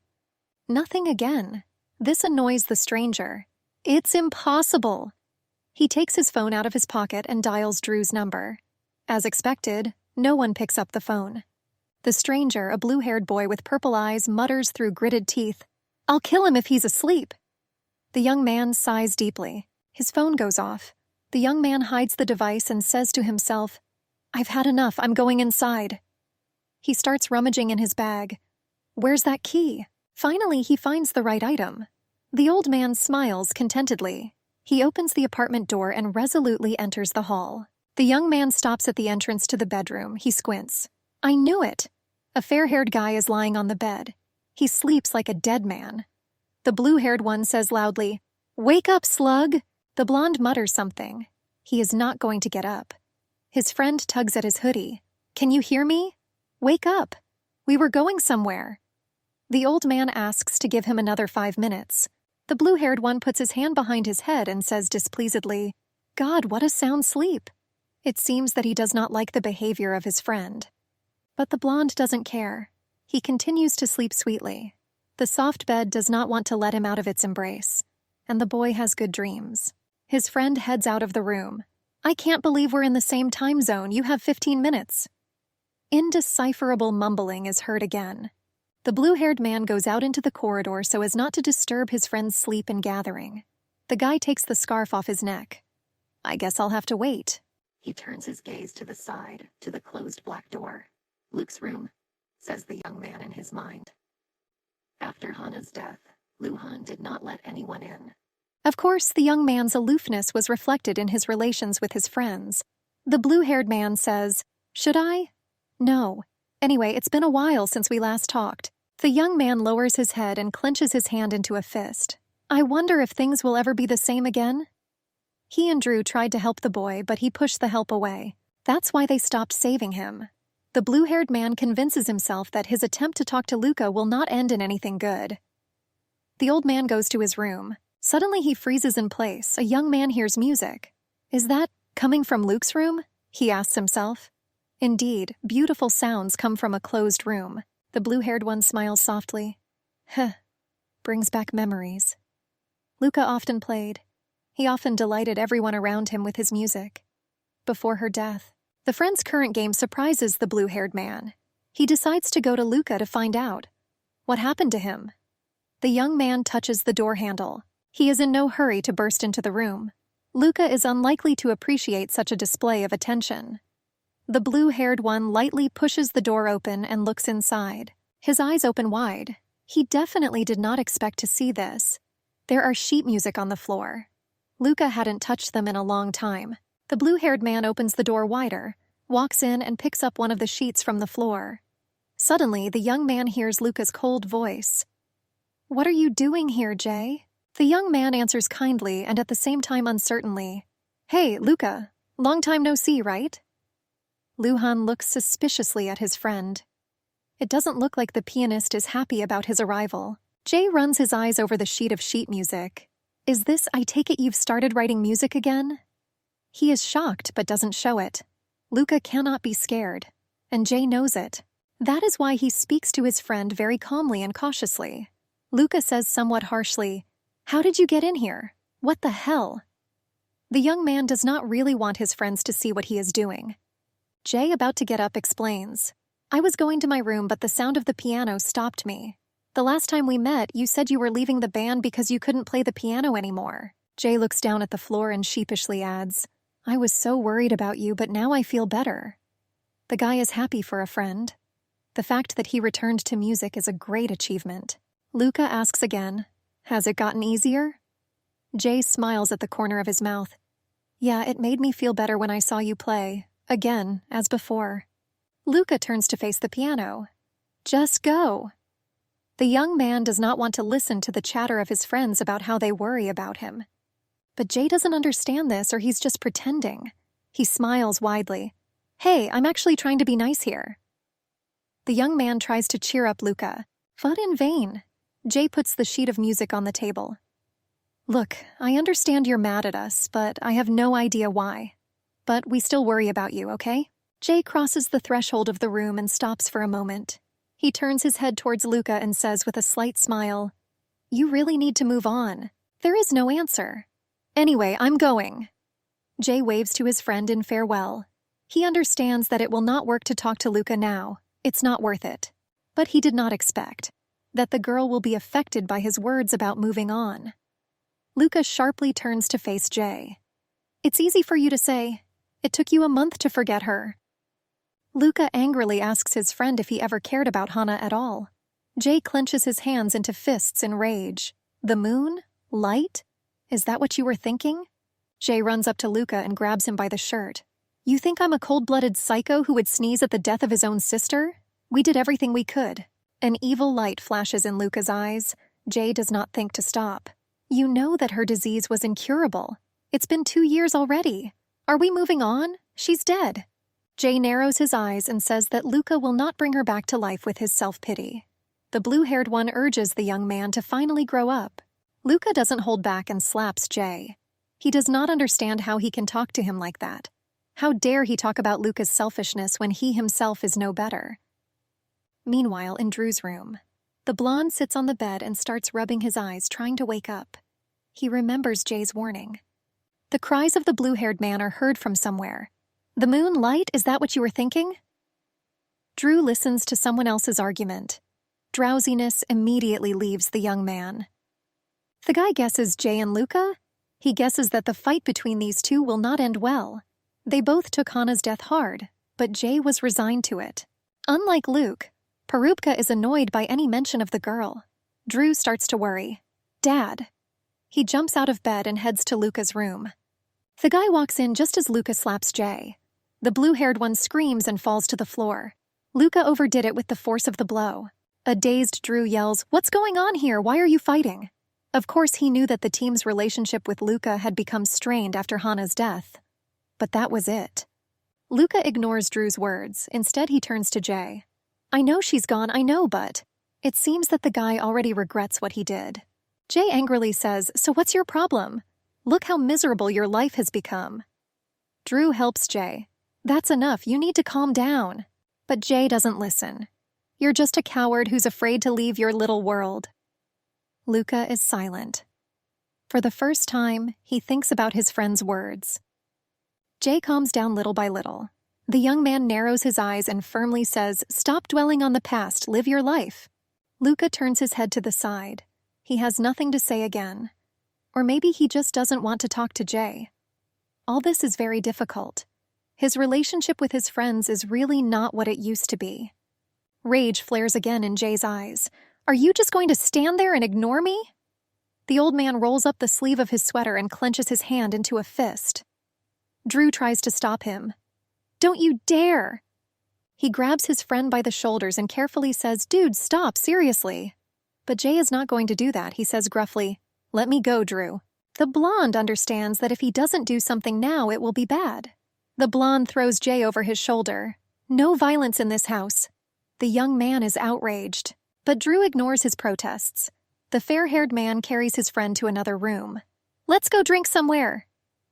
Nothing again. This annoys the stranger. It's impossible. He takes his phone out of his pocket and dials Drew's number. As expected, no one picks up the phone. The stranger, a blue-haired boy with purple eyes, mutters through gritted teeth, I'll kill him if he's asleep. The young man sighs deeply. His phone goes off. The young man hides the device and says to himself, I've had enough, I'm going inside. He starts rummaging in his bag. Where's that key? Finally, he finds the right item. The old man smiles contentedly. He opens the apartment door and resolutely enters the hall. The young man stops at the entrance to the bedroom. He squints. I knew it. A fair-haired guy is lying on the bed. He sleeps like a dead man. The blue-haired one says loudly, Wake up, slug! The blonde mutters something. He is not going to get up. His friend tugs at his hoodie. Can you hear me? Wake up. We were going somewhere. The old man asks to give him another 5 minutes. The blue-haired one puts his hand behind his head and says displeasedly, "God, what a sound sleep." It seems that he does not like the behavior of his friend. But the blonde doesn't care. He continues to sleep sweetly. The soft bed does not want to let him out of its embrace, and the boy has good dreams. His friend heads out of the room. "I can't believe we're in the same time zone. You have 15 minutes. Indecipherable mumbling is heard again. The blue-haired man goes out into the corridor so as not to disturb his friend's sleep and gathering. The guy takes the scarf off his neck. "I guess I'll have to wait." He turns his gaze to the side, to the closed black door. "Luke's room," says the young man in his mind. After Hana's death, Luhan did not let anyone in. Of course, the young man's aloofness was reflected in his relations with his friends. The blue-haired man says, "Should I?" "No. Anyway, it's been a while since we last talked." The young man lowers his head and clenches his hand into a fist. "I wonder if things will ever be the same again?" He and Drew tried to help the boy, but he pushed the help away. That's why they stopped saving him. The blue-haired man convinces himself that his attempt to talk to Luca will not end in anything good. The old man goes to his room. Suddenly he freezes in place. A young man hears music. Is that coming from Luke's room? He asks himself. Indeed, beautiful sounds come from a closed room. The blue-haired one smiles softly. Brings back memories. Luca often played. He often delighted everyone around him with his music. Before her death, the friend's current game surprises the blue-haired man. He decides to go to Luca to find out. What happened to him? The young man touches the door handle. He is in no hurry to burst into the room. Luca is unlikely to appreciate such a display of attention. The blue-haired one lightly pushes the door open and looks inside. His eyes open wide. He definitely did not expect to see this. There are sheet music on the floor. Luca hadn't touched them in a long time. The blue-haired man opens the door wider, walks in and picks up one of the sheets from the floor. Suddenly, the young man hears Luca's cold voice. "What are you doing here, Jay?" The young man answers kindly and at the same time uncertainly. "Hey, Luca, long time no see, right?" Luhan looks suspiciously at his friend. It doesn't look like the pianist is happy about his arrival. Jay runs his eyes over the sheet of sheet music. "Is this, I take it you've started writing music again?" He is shocked but doesn't show it. Luca cannot be scared, and Jay knows it. That is why he speaks to his friend very calmly and cautiously. Luca says somewhat harshly, "How did you get in here? What the hell?" The young man does not really want his friends to see what he is doing. Jay, about to get up, explains, "I was going to my room, but the sound of the piano stopped me. The last time we met, you said you were leaving the band because you couldn't play the piano anymore." Jay looks down at the floor and sheepishly adds, "I was so worried about you, but now I feel better." The guy is happy for a friend. The fact that he returned to music is a great achievement. Luca asks again, "Has it gotten easier?" Jay smiles at the corner of his mouth. "Yeah, it made me feel better when I saw you play. Again, as before." Luca turns to face the piano. "Just go." The young man does not want to listen to the chatter of his friends about how they worry about him. But Jay doesn't understand this, or he's just pretending. He smiles widely. "Hey, I'm actually trying to be nice here." The young man tries to cheer up Luca, but in vain. Jay puts the sheet of music on the table. "Look, I understand you're mad at us, but I have no idea why. But we still worry about you, okay?" Jay crosses the threshold of the room and stops for a moment. He turns his head towards Luca and says with a slight smile, "You really need to move on. There is no answer. Anyway, I'm going." Jay waves to his friend in farewell. He understands that it will not work to talk to Luca now. It's not worth it. But he did not expect that the girl will be affected by his words about moving on. Luca sharply turns to face Jay. "It's easy for you to say. It took you a month to forget her." Luca angrily asks his friend if he ever cared about Hana at all. Jay clenches his hands into fists in rage. "The moon? Light? Is that what you were thinking?" Jay runs up to Luca and grabs him by the shirt. "You think I'm a cold-blooded psycho who would sneeze at the death of his own sister? We did everything we could." An evil light flashes in Luca's eyes. Jay does not think to stop. "You know that her disease was incurable. It's been 2 years already. Are we moving on? She's dead." Jay narrows his eyes and says that Luca will not bring her back to life with his self-pity. The blue-haired one urges the young man to finally grow up. Luca doesn't hold back and slaps Jay. He does not understand how he can talk to him like that. How dare he talk about Luca's selfishness when he himself is no better? Meanwhile, in Drew's room, the blonde sits on the bed and starts rubbing his eyes, trying to wake up. He remembers Jay's warning. The cries of the blue-haired man are heard from somewhere. The moon light, is that what you were thinking? Drew listens to someone else's argument. Drowsiness immediately leaves the young man. The guy guesses Jay and Luca. He guesses that the fight between these two will not end well. They both took Hannah's death hard, but Jay was resigned to it. Unlike Luke, Parubka is annoyed by any mention of the girl. Drew starts to worry. Dad. He jumps out of bed and heads to Luca's room. The guy walks in just as Luca slaps Jay. The blue-haired one screams and falls to the floor. Luca overdid it with the force of the blow. A dazed Drew yells, "What's going on here? Why are you fighting?" Of course, he knew that the team's relationship with Luca had become strained after Hannah's death. But that was it. Luca ignores Drew's words. Instead, he turns to Jay. "I know she's gone, I know, but..." It seems that the guy already regrets what he did. Jay angrily says, "So what's your problem? Look how miserable your life has become." Drew helps Jay. "That's enough, you need to calm down." But Jay doesn't listen. "You're just a coward who's afraid to leave your little world." Luca is silent. For the first time, he thinks about his friend's words. Jay calms down little by little. The young man narrows his eyes and firmly says, "Stop dwelling on the past, live your life." Luca turns his head to the side. He has nothing to say again. Or maybe he just doesn't want to talk to Jay. All this is very difficult. His relationship with his friends is really not what it used to be. Rage flares again in Jay's eyes. "Are you just going to stand there and ignore me?" The old man rolls up the sleeve of his sweater and clenches his hand into a fist. Drew tries to stop him. "Don't you dare!" He grabs his friend by the shoulders and carefully says, "Dude, stop, seriously." But Jay is not going to do that. He says gruffly, "Let me go, Drew." The blonde understands that if he doesn't do something now, it will be bad. The blonde throws Jay over his shoulder. "No violence in this house." The young man is outraged. But Drew ignores his protests. The fair-haired man carries his friend to another room. "Let's go drink somewhere."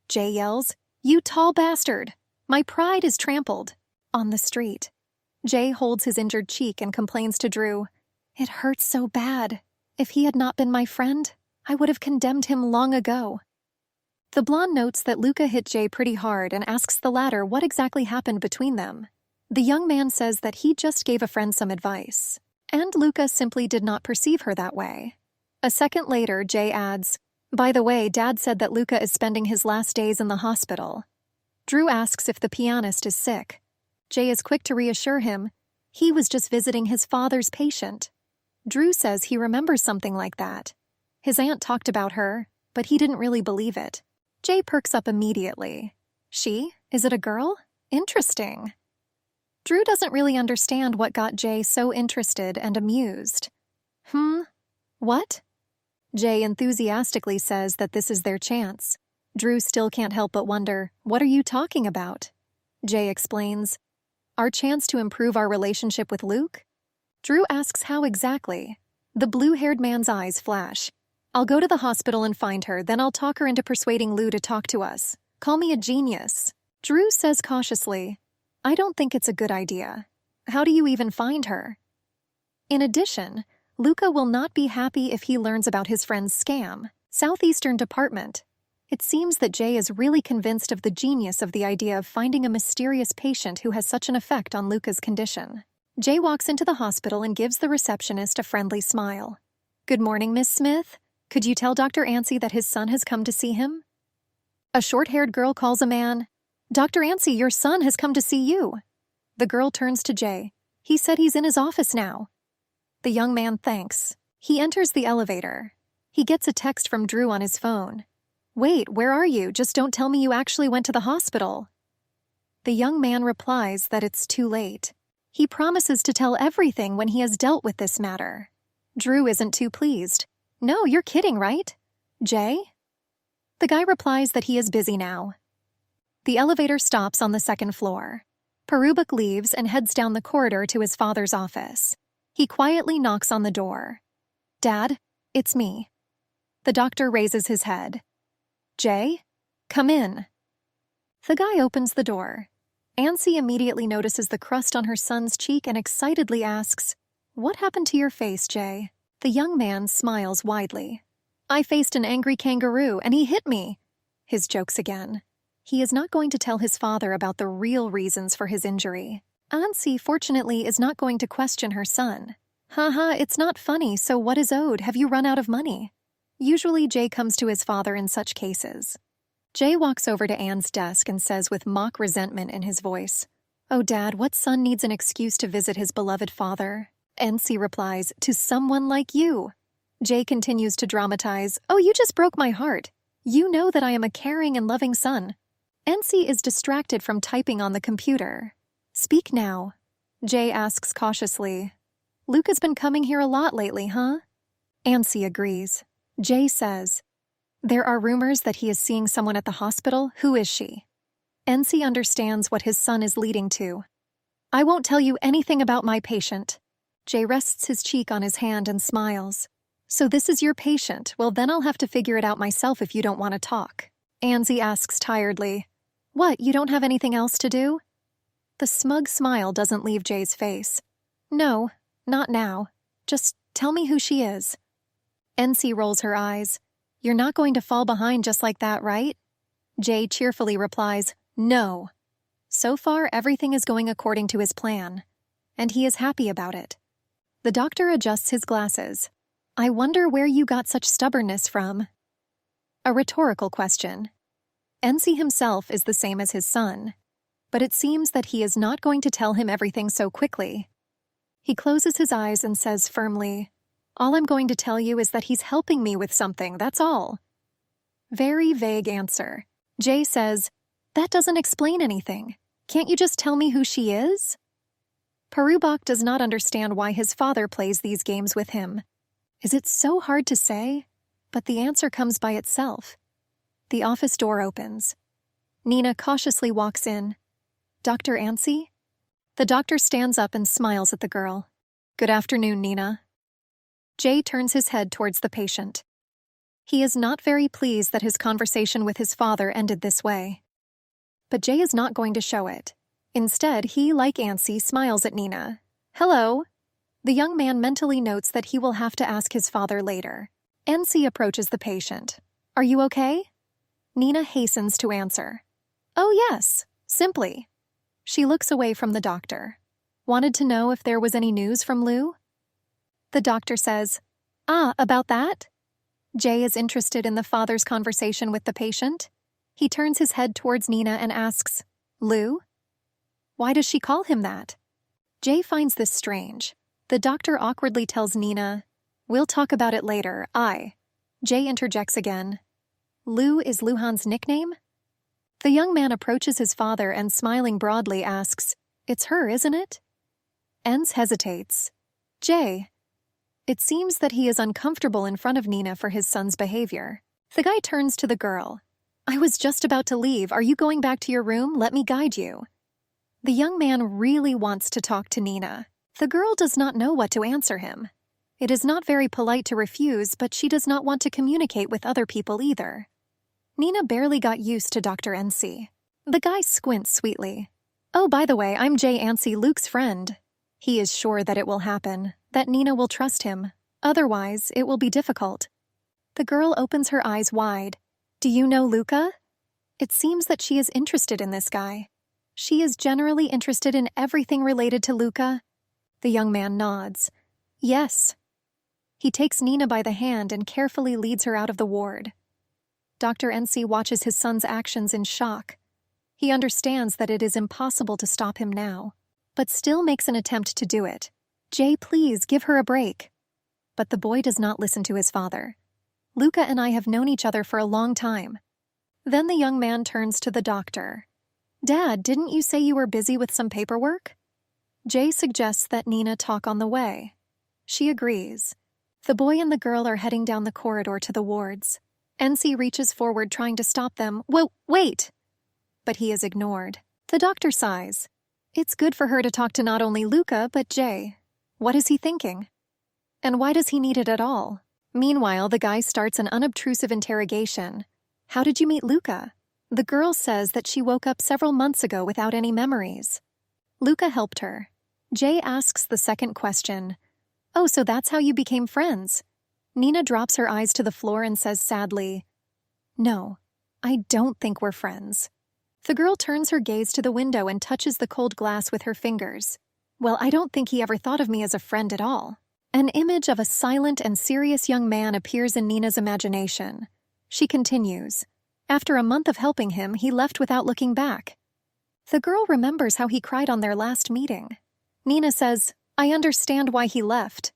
Jay yells, "You tall bastard! My pride is trampled." On the street, Jay holds his injured cheek and complains to Drew, "It hurts so bad. If he had not been my friend, I would have condemned him long ago." The blonde notes that Luca hit Jay pretty hard and asks the latter what exactly happened between them. The young man says that he just gave a friend some advice. And Luca simply did not perceive her that way. A second later, Jay adds, "By the way, Dad said that Luca is spending his last days in the hospital." Drew asks if the pianist is sick. Jay is quick to reassure him. He was just visiting his father's patient. Drew says he remembers something like that. His aunt talked about her, but he didn't really believe it. Jay perks up immediately. "She? Is it a girl? Interesting." Drew doesn't really understand what got Jay so interested and amused. What? Jay enthusiastically says that this is their chance. Drew still can't help but wonder, "What are you talking about?" Jay explains, "Our chance to improve our relationship with Luke?" Drew asks how exactly. The blue-haired man's eyes flash. "I'll go to the hospital and find her, then I'll talk her into persuading Lou to talk to us. Call me a genius." Drew says cautiously, "I don't think it's a good idea. How do you even find her?" In addition, Luca will not be happy if he learns about his friend's scam, Southeastern Department. It seems that Jay is really convinced of the genius of the idea of finding a mysterious patient who has such an effect on Luca's condition. Jay walks into the hospital and gives the receptionist a friendly smile. "Good morning, Miss Smith. Could you tell Dr. Ansey that his son has come to see him?" A short-haired girl calls a man, "Dr. Ansey, your son has come to see you." The girl turns to Jay. "He said he's in his office now." The young man thanks. He enters the elevator. He gets a text from Drew on his phone. "Wait, where are you? Just don't tell me you actually went to the hospital." The young man replies that it's too late. He promises to tell everything when he has dealt with this matter. Drew isn't too pleased. "No, you're kidding, right? Jay?" The guy replies that he is busy now. The elevator stops on the second floor. Parubak leaves and heads down the corridor to his father's office. He quietly knocks on the door. Dad, it's me. The doctor raises his head. Jay, come in. The guy opens the door. Ansi immediately notices the crust on her son's cheek and excitedly asks, "What happened to your face, Jay?" The young man smiles widely. "I faced an angry kangaroo and he hit me." His jokes again. He is not going to tell his father about the real reasons for his injury. Ansi, fortunately, is not going to question her son. Haha, it's not funny, so what is owed? Have you run out of money? Usually Jay comes to his father in such cases. Jay walks over to Anne's desk and says with mock resentment in his voice, "Oh, Dad, what son needs an excuse to visit his beloved father?" Ansi replies, "To someone like you." Jay continues to dramatize, "Oh, you just broke my heart. You know that I am a caring and loving son." Ansi is distracted from typing on the computer. "Speak now." Jay asks cautiously, "Luke has been coming here a lot lately, huh?" Ansi agrees. Jay says, "There are rumors that he is seeing someone at the hospital. Who is she?" Ansi understands what his son is leading to. "I won't tell you anything about my patient." Jay rests his cheek on his hand and smiles. "So this is your patient? Well, then I'll have to figure it out myself if you don't want to talk." Ansi asks tiredly, "What, you don't have anything else to do?" The smug smile doesn't leave Jay's face. "No, not now. Just tell me who she is." Ansi rolls her eyes. "You're not going to fall behind just like that, right?" Jay cheerfully replies, "No." So far, everything is going according to his plan, and he is happy about it. The doctor adjusts his glasses. "I wonder where you got such stubbornness from." A rhetorical question. Ensi himself is the same as his son, but it seems that he is not going to tell him everything so quickly. He closes his eyes and says firmly, "All I'm going to tell you is that he's helping me with something, that's all." Very vague answer. Jay says, "That doesn't explain anything. Can't you just tell me who she is?" Parubak does not understand why his father plays these games with him. Is it so hard to say? But the answer comes by itself. The office door opens. Nina cautiously walks in. "Dr. Ansi?" The doctor stands up and smiles at the girl. "Good afternoon, Nina." Jay turns his head towards the patient. He is not very pleased that his conversation with his father ended this way. But Jay is not going to show it. Instead, he, like Ansi, smiles at Nina. "Hello." The young man mentally notes that he will have to ask his father later. Ansi approaches the patient. "Are you okay?" Nina hastens to answer. "Oh yes, simply." She looks away from the doctor. "Wanted to know if there was any news from Lou?" The doctor says, "Ah, about that?" Jay is interested in the father's conversation with the patient. He turns his head towards Nina and asks, "Lou?" Why does she call him that? Jay finds this strange. The doctor awkwardly tells Nina, "We'll talk about it later, Jay interjects again. "Lou is Luhan's nickname?" The young man approaches his father and smiling broadly asks, "It's her, isn't it?" Enz hesitates. "Jay." It seems that he is uncomfortable in front of Nina for his son's behavior. The guy turns to the girl. "I was just about to leave. Are you going back to your room? Let me guide you." The young man really wants to talk to Nina. The girl does not know what to answer him. It is not very polite to refuse, but she does not want to communicate with other people either. Nina barely got used to Dr. Ansi. The guy squints sweetly. "Oh, by the way, I'm Jay Ansi, Luke's friend." He is sure that it will happen, that Nina will trust him. Otherwise, it will be difficult. The girl opens her eyes wide. "Do you know Luca?" It seems that she is interested in this guy. She is generally interested in everything related to Luca. The young man nods. "Yes." He takes Nina by the hand and carefully leads her out of the ward. Dr. Ensi watches his son's actions in shock. He understands that it is impossible to stop him now, but still makes an attempt to do it. "Jay, please, give her a break." But the boy does not listen to his father. "Luca and I have known each other for a long time." Then the young man turns to the doctor. "Dad, didn't you say you were busy with some paperwork?" Jay suggests that Nina talk on the way. She agrees. The boy and the girl are heading down the corridor to the wards. Ensi reaches forward trying to stop them. "Whoa, wait!" But he is ignored. The doctor sighs. It's good for her to talk to not only Luca, but Jay. What is he thinking? And why does he need it at all? Meanwhile, the guy starts an unobtrusive interrogation. How did you meet Luca? The girl says that she woke up several months ago without any memories. Luca helped her. Jay asks the second question. Oh, so that's how you became friends? Nina drops her eyes to the floor and says sadly, No, I don't think we're friends. The girl turns her gaze to the window and touches the cold glass with her fingers. Well, I don't think he ever thought of me as a friend at all. An image of a silent and serious young man appears in Nina's imagination. She continues. After a month of helping him, he left without looking back. The girl remembers how he cried on their last meeting. Nina says, I understand why he left.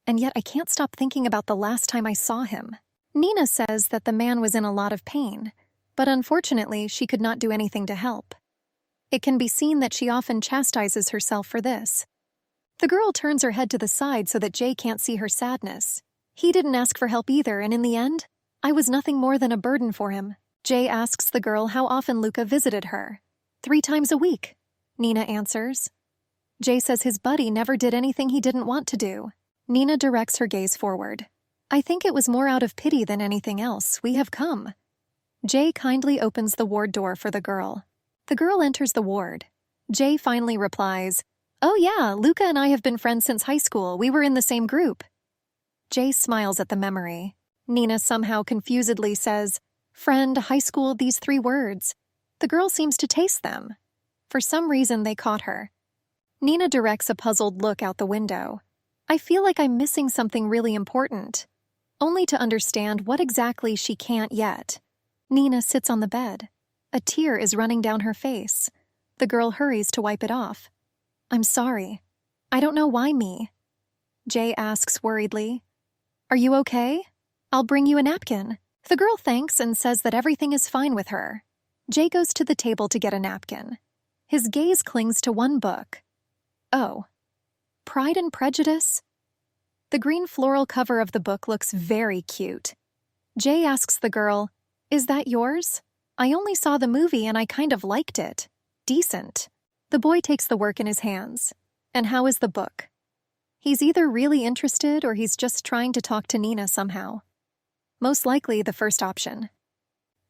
And yet I can't stop thinking about the last time I saw him. Nina says that the man was in a lot of pain, but unfortunately she could not do anything to help. It can be seen that she often chastises herself for this. The girl turns her head to the side so that Jay can't see her sadness. He didn't ask for help either, and in the end, I was nothing more than a burden for him. Jay asks the girl how often Luca visited her. 3 times a week, Nina answers. Jay says his buddy never did anything he didn't want to do. Nina directs her gaze forward. I think it was more out of pity than anything else. We have come. Jay kindly opens the ward door for the girl. The girl enters the ward. Jay finally replies, Oh yeah, Luca and I have been friends since high school. We were in the same group. Jay smiles at the memory. Nina somehow confusedly says, Friend, high school, these 3 words. The girl seems to taste them. For some reason, they caught her. Nina directs a puzzled look out the window. I feel like I'm missing something really important, only to understand what exactly she can't yet. Nina sits on the bed. A tear is running down her face. The girl hurries to wipe it off. I'm sorry. I don't know why me. Jay asks worriedly. Are you okay? I'll bring you a napkin. The girl thanks and says that everything is fine with her. Jay goes to the table to get a napkin. His gaze clings to one book. Oh, Pride and Prejudice? The green floral cover of the book looks very cute. Jay asks the girl, Is that yours? I only saw the movie and I kind of liked it. Decent. The boy takes the work in his hands. And how is the book? He's either really interested or he's just trying to talk to Nina somehow. Most likely the first option.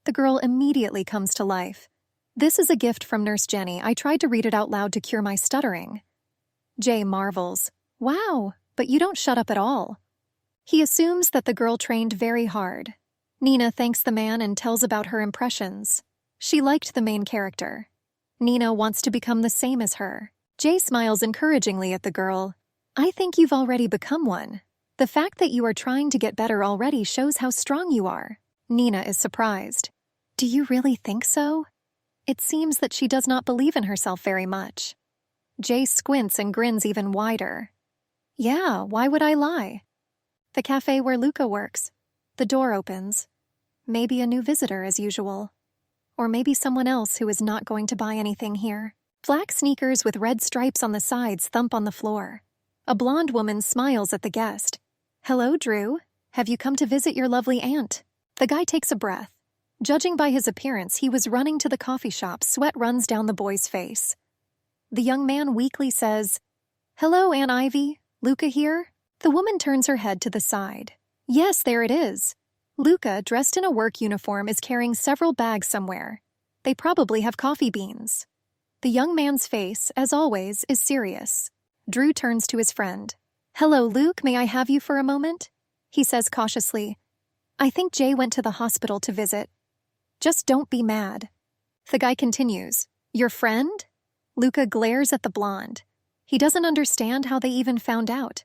The girl immediately comes to life. This is a gift from Nurse Jenny. I tried to read it out loud to cure my stuttering. Jay marvels. Wow, but you don't shut up at all. He assumes that the girl trained very hard. Nina thanks the man and tells about her impressions. She liked the main character. Nina wants to become the same as her. Jay smiles encouragingly at the girl. I think you've already become one. The fact that you are trying to get better already shows how strong you are. Nina is surprised. Do you really think so? It seems that she does not believe in herself very much. Jay squints and grins even wider. Yeah, why would I lie? The cafe where Luca works. The door opens. Maybe a new visitor as usual. Or maybe someone else who is not going to buy anything here. Black sneakers with red stripes on the sides thump on the floor. A blonde woman smiles at the guest. Hello, Drew. Have you come to visit your lovely aunt? The guy takes a breath. Judging by his appearance, he was running to the coffee shop. Sweat runs down the boy's face. The young man weakly says, Hello, Aunt Ivy. Luca here? The woman turns her head to the side. Yes, there it is. Luca, dressed in a work uniform, is carrying several bags somewhere. They probably have coffee beans. The young man's face, as always, is serious. Drew turns to his friend. Hello, Luke, may I have you for a moment? He says cautiously. I think Jay went to the hospital to visit. Just don't be mad. The guy continues. Your friend? Luca glares at the blonde. He doesn't understand how they even found out.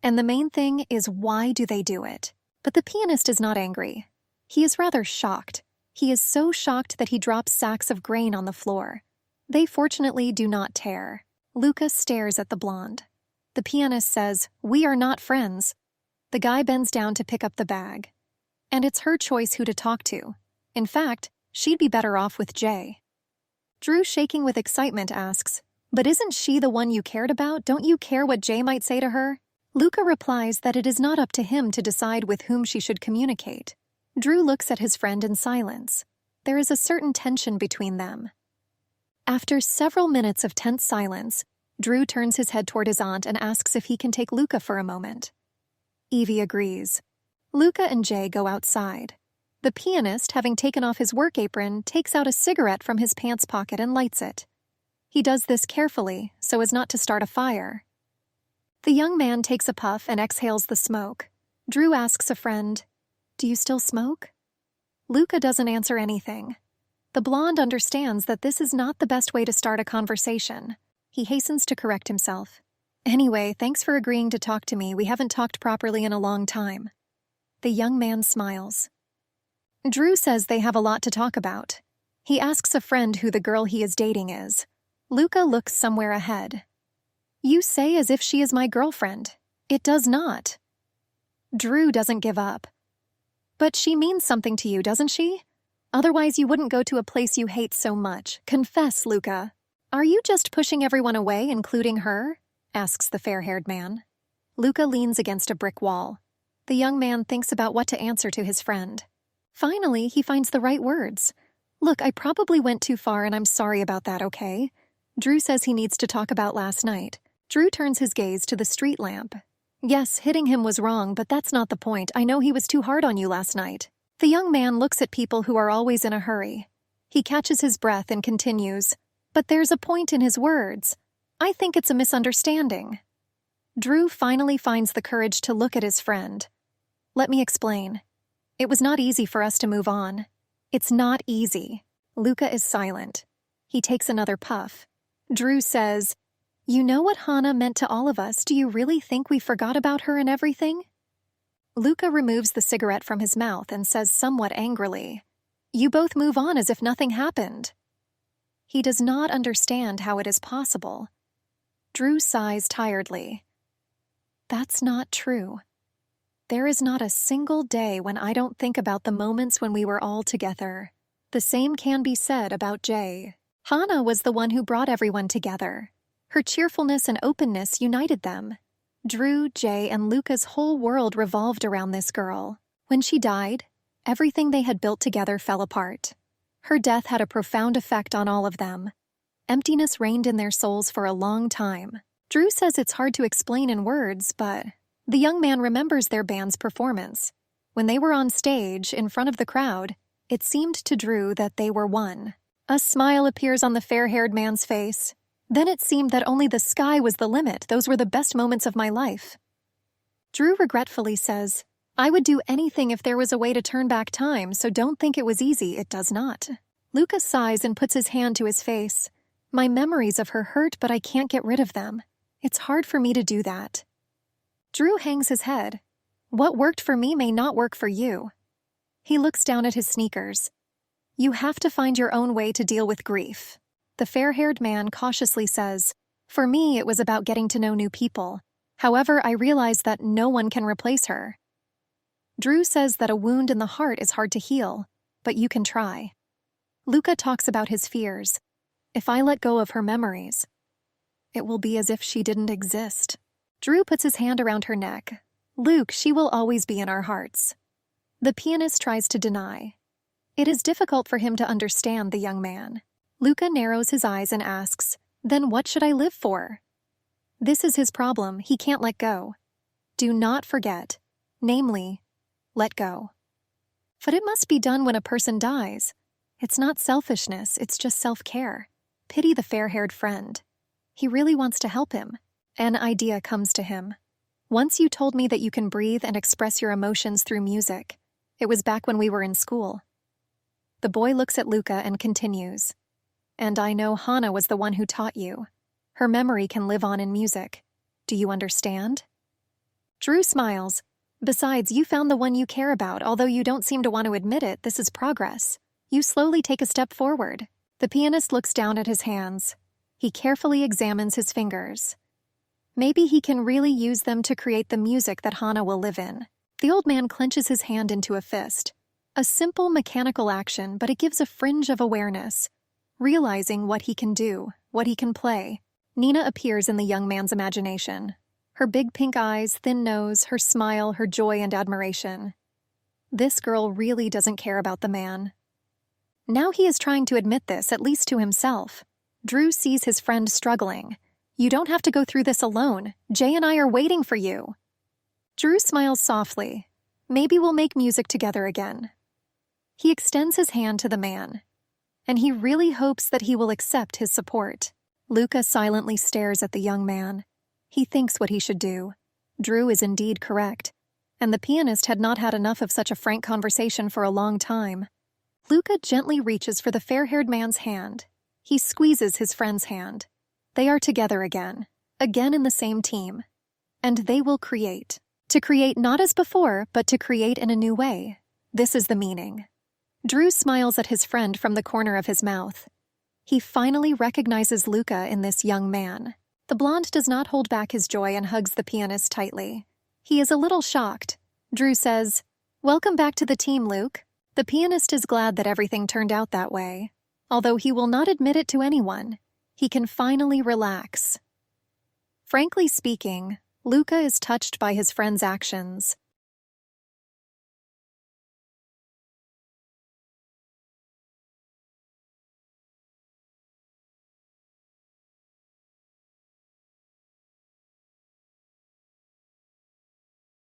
And the main thing is, why do they do it? But the pianist is not angry. He is rather shocked. He is so shocked that he drops sacks of grain on the floor. They fortunately do not tear. Luca stares at the blonde. The pianist says, We are not friends. The guy bends down to pick up the bag. And it's her choice who to talk to. In fact, she'd be better off with Jay. Drew, shaking with excitement, asks, But isn't she the one you cared about? Don't you care what Jay might say to her? Luca replies that it is not up to him to decide with whom she should communicate. Drew looks at his friend in silence. There is a certain tension between them. After several minutes of tense silence, Drew turns his head toward his aunt and asks if he can take Luca for a moment. Evie agrees. Luca and Jay go outside. The pianist, having taken off his work apron, takes out a cigarette from his pants pocket and lights it. He does this carefully, so as not to start a fire. The young man takes a puff and exhales the smoke. Drew asks a friend, "Do you still smoke?" Luca doesn't answer anything. The blonde understands that this is not the best way to start a conversation. He hastens to correct himself. "Anyway, thanks for agreeing to talk to me. We haven't talked properly in a long time." The young man smiles. Drew says they have a lot to talk about. He asks a friend who the girl he is dating is. Luca looks somewhere ahead. "You say as if she is my girlfriend. It does not." Drew doesn't give up. "But she means something to you, doesn't she? Otherwise you wouldn't go to a place you hate so much. Confess, Luca. Are you just pushing everyone away, including her?" asks the fair-haired man. Luca leans against a brick wall. The young man thinks about what to answer to his friend. Finally, he finds the right words. "Look, I probably went too far and I'm sorry about that, okay?" Drew says he needs to talk about last night. Drew turns his gaze to the street lamp. "Yes, hitting him was wrong, but that's not the point. I know he was too hard on you last night." The young man looks at people who are always in a hurry. He catches his breath and continues, "But there's a point in his words. I think it's a misunderstanding." Drew finally finds the courage to look at his friend. "Let me explain. It was not easy for us to move on. It's not easy." Luca is silent. He takes another puff. Drew says, "You know what Hana meant to all of us. Do you really think we forgot about her and everything?" Luca removes the cigarette from his mouth and says somewhat angrily, "You both move on as if nothing happened." He does not understand how it is possible. Drew sighs tiredly. "That's not true. There is not a single day when I don't think about the moments when we were all together. The same can be said about Jay. Hana was the one who brought everyone together. Her cheerfulness and openness united them. Drew, Jay, and Luca's whole world revolved around this girl. When she died, everything they had built together fell apart. Her death had a profound effect on all of them. Emptiness reigned in their souls for a long time. Drew says it's hard to explain in words, but the young man remembers their band's performance. When they were on stage, in front of the crowd, it seemed to Drew that they were one. A smile appears on the fair-haired man's face. Then it seemed that only the sky was the limit. Those were the best moments of my life. Drew regretfully says, "I would do anything if there was a way to turn back time, so don't think it was easy. It does not." Luca sighs and puts his hand to his face. "My memories of her hurt, but I can't get rid of them. It's hard for me to do that." Drew hangs his head. "What worked for me may not work for you." He looks down at his sneakers. "You have to find your own way to deal with grief." The fair-haired man cautiously says, "For me, it was about getting to know new people. However, I realized that no one can replace her." Drew says that a wound in the heart is hard to heal, but you can try. Luca talks about his fears. "If I let go of her memories, it will be as if she didn't exist." Drew puts his hand around her neck. "Luke, she will always be in our hearts." The pianist tries to deny. It is difficult for him to understand the young man. Luca narrows his eyes and asks, "Then what should I live for?" This is his problem. He can't let go. Do not forget, namely, let go. But it must be done when a person dies. It's not selfishness, it's just self-care. Pity the fair-haired friend. He really wants to help him. An idea comes to him. "Once you told me that you can breathe and express your emotions through music. It was back when we were in school." The boy looks at Luca and continues, "And I know Hana was the one who taught you. Her memory can live on in music. Do you understand?" Drew smiles. "Besides, you found the one you care about. Although you don't seem to want to admit it, this is progress. You slowly take a step forward." The pianist looks down at his hands. He carefully examines his fingers. Maybe he can really use them to create the music that Hana will live in. The old man clenches his hand into a fist. A simple mechanical action, but it gives a fringe of awareness. Realizing what he can do, what he can play. Nina appears in the young man's imagination. Her big pink eyes, thin nose, her smile, her joy and admiration. This girl really doesn't care about the man. Now he is trying to admit this, at least to himself. Drew sees his friend struggling. You don't have to go through this alone. Jay and I are waiting for you. Drew smiles softly. Maybe we'll make music together again. He extends his hand to the man, and he really hopes that he will accept his support. Luca silently stares at the young man. He thinks what he should do. Drew is indeed correct, and the pianist had not had enough of such a frank conversation for a long time. Luca gently reaches for the fair-haired man's hand. He squeezes his friend's hand. They are together again in the same team. And they will create. To create not as before, but to create in a new way. This is the meaning. Drew smiles at his friend from the corner of his mouth. He finally recognizes Luca in this young man. The blonde does not hold back his joy and hugs the pianist tightly. He is a little shocked. Drew says, "Welcome back to the team, Luke." The pianist is glad that everything turned out that way. Although he will not admit it to anyone, he can finally relax. Frankly speaking, Luca is touched by his friend's actions.